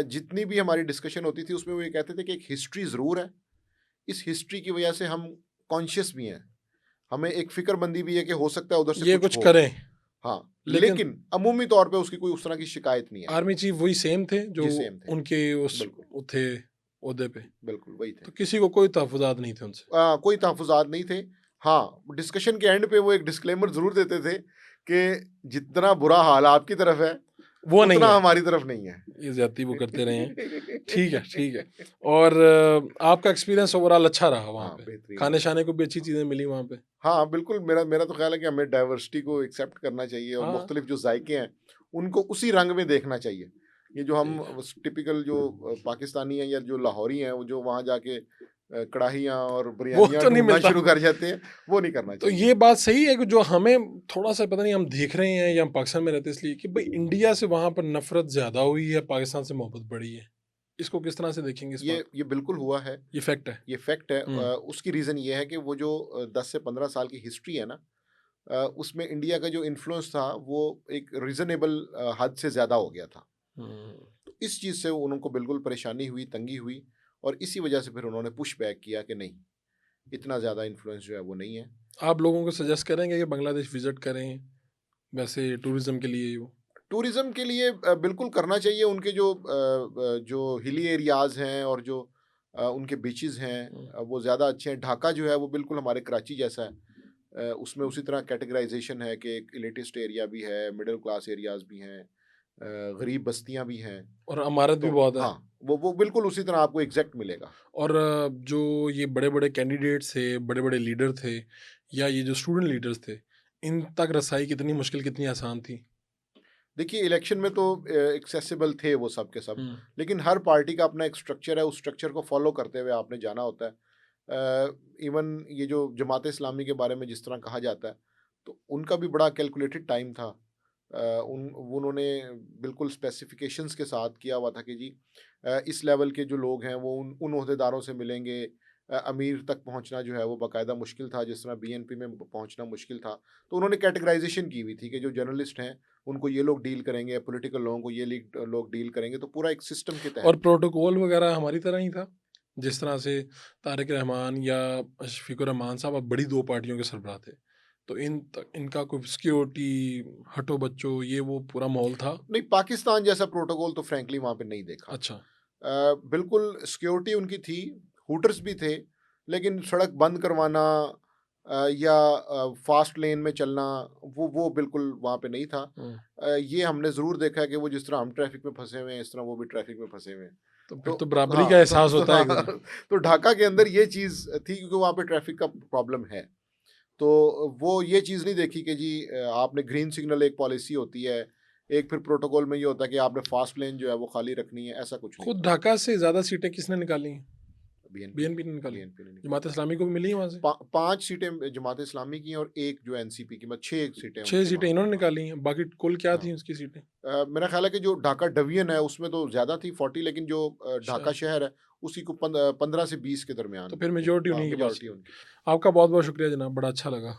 जितनी भी हमारी डिस्कशन होती थी उसमें वो ये कहते थे कि एक हिस्ट्री ज़रूर है, इस हिस्ट्री की वजह से हम कॉन्शियस भी हैं, हमें एक फ़िक्रमंदी भी है कि हो सकता है उधर से ये कुछ कुछ हो। करें। हाँ, लेकिन लेकिन अमूमी तौर पे उसकी कोई उस तरह की शिकायत नहीं आई। आर्मी चीफ वही सेम थे जो जी, सेम थे। उनके उस बिल्कुल, वो थे ओहदे पे, बिल्कुल वही थे। तो किसी को कोई तहफ़्फ़ुज़ात नहीं थे उनसे। कोई तहफ़्फ़ुज़ात नहीं थे। हाँ, डिस्कशन के एंड पे वो एक डिस्क्लेमर ज़रूर देते थे कि जितना बुरा हाल आपकी तरफ है, वो नहीं उतना है, हमारी तरफ नहीं है। ये ज़्यादती वो करते रहे हैं। ठीक है, ठीक है। और आपका एक्सपीरियंस ओवरऑल अच्छा रहा वहाँ हाँ, पे? बेहतरीन रहा। खाने-शाने को भी अच्छी चीज़ें मिली वहाँ पे? हाँ, बिल्कुल मेरा मेरा तो ख़्याल है कि हमें डाइवर्सिटी को एक्सेप्ट करना चाहिए और हाँ, मुख्तलिफ जो ज़ायके हैं, उनको उसी रंग में देखना चाहिए। ये जो हम ठीक है। टिपिकल जो पाकिस्तानी हैं या जो लाहौरी हैं, वो जो वहाँ जाके कड़ाहियाँ और वो बिरयानियाँ तो नहीं ढूँढना मिलता। शुरू कर जाते हैं, वो नहीं करना तो चाहिए। ये बात सही है कि जो हमें थोड़ा-सा पता नहीं हम देख रहे हैं या हम पाकिस्तान में रहते हैं इसलिए कि भाई इंडिया से वहाँ पर नफ़रत ज़्यादा हुई है, पाकिस्तान से मोहब्बत बढ़ी है। इसको किस तरह से देखेंगे इस बात को? ये बिल्कुल हुआ है, ये फैक्ट है। ये फैक्ट है। हुँ, उसकी रीज़न ये है कि वो जो 10 से 15 साल की हिस्ट्री है ना, उसमें इंडिया का जो इन्फ्लुएंस था, वो एक रीज़नेबल हद से ज़्यादा हो गया था। हुँ। तो इस चीज़ से उनको बिल्कुल परेशानी हुई, तंगी हुई और इसी वजह से फिर उन्होंने पुश बैक किया कि नहीं, इतना ज़्यादा इन्फ्लुएंस जो है वो नहीं है। आप लोगों को सजेस्ट करेंगे कि बांग्लादेश विज़िट करें, वैसे टूरिज़्म के लिए वो? टूरिज़्म के लिए बिल्कुल करना चाहिए, उनके जो हिली एरियाज़ हैं और जो उनके बीचेज़ हैं, हुँ, वो ज़्यादा अच्छे हैं। ढाका जो है वो बिल्कुल हमारे कराची जैसा है। उसमें उसी तरह कैटेगराइज़ेशन है कि एक एलिटिस्ट एरिया भी है, मिडल क्लास एरियाज़ भी हैं, गरीब बस्तियाँ भी हैं। और अमारत भी तो बहुत है। हाँ, वो बिल्कुल उसी तरह आपको एग्ज़ैक्ट मिलेगा। और जो ये बड़े-बड़े कैंडिडेट्स थे, बड़े-बड़े लीडर थे या ये जो स्टूडेंट लीडर्स थे, इन तक रसाई कितनी मुश्किल, कितनी आसान थी? देखिए, इलेक्शन में तो एक्सेसिबल थे वो सब के सब, हुँ, लेकिन हर पार्टी का अपना एक स्ट्रक्चर है, उस स्ट्रक्चर को फॉलो करते हुए आपने जाना होता है। इवन ये जो जमात इस्लामी के बारे में जिस तरह कहा जाता है, तो उनका भी बड़ा कैलकुलेटेड टाइम था। उन्होंने बिल्कुल स्पेसिफिकेशंस के साथ किया हुआ था कि जी इस लेवल के जो लोग हैं वो उन ओहदेदारों से मिलेंगे। अमीर तक पहुंचना जो है वो बाकायदा मुश्किल था, जिस तरह बीएनपी में पहुंचना मुश्किल था। तो उन्होंने कैटेगराइजेशन की हुई थी कि जो जर्नलिस्ट हैं उनको ये लोग डील करेंगे, पॉलिटिकल लोगों को ये लोग डील करेंगे, तो पूरा एक सिस्टम के और तहत। प्रोटोकॉल वगैरह हमारी तरह ही था? जिस तरह से तारिक रहमान या शफीकुर रहमान साहब अब बड़ी 2 पार्टियों के सरबराह थे, तो इनका कोई सिक्योरिटी, हटो बच्चों, ये वो पूरा माहौल था? नहीं, पाकिस्तान जैसा प्रोटोकॉल तो फ्रैंकली वहाँ पे नहीं देखा। अच्छा। बिल्कुल सिक्योरिटी उनकी थी, हूटर्स भी थे, लेकिन सड़क बंद करवाना या फास्ट लेन में चलना, वो बिल्कुल वहाँ पे नहीं था। हुँ, ये हमने ज़रूर देखा है कि वो जिस तरह हम ट्रैफ़िक में फँसे हुए हैं, इस तरह वो भी ट्रैफ़िक में फँसे हुए हैं। तो फिर तो तो बराबरी हाँ, का एहसास होता है हाँ, एक तरह। तो ढाका के अंदर ये चीज़ थी क्योंकि वहाँ पे ट्रैफ़िक का प्रॉब्लम है। तो वो ये चीज़ नहीं देखी कि जी आपने ग्रीन सिग्नल, एक पॉलिसी होती है, एक फिर प्रोटोकॉल में ये होता है कि आपने फास्ट लेन जो है वो खाली रखनी है, ऐसा कुछ नहीं खुद था। ढाका से ज़्यादा सीटें किसने निकाली हैं? बीएनपी ने निकाली, बीएनपी ने निकाली। जमात इस्लामी को भी मिली है वहाँ से 5 सीटें जमात इस्लामी की हैं और एक जो एनसीपी की, मतलब 6 सीटें 6 उनकी सीटें वहाँ इन्होंने पर। निकाली हैं, बाकी कुल क्या हाँ। थी उसकी सीटें? मेरा ख्याल है कि जो ढाका डिवीजन है उसमें तो ज़्यादा थी 40, लेकिन जो ढाका शहर है उसी को 15 से 20 के दरमियान तो फिर मेजोरिटी उन्हीं के पास। मेजॉरिटी उनकी। आपका बहुत बहुत शुक्रिया जनाब, बड़ा अच्छा लगा।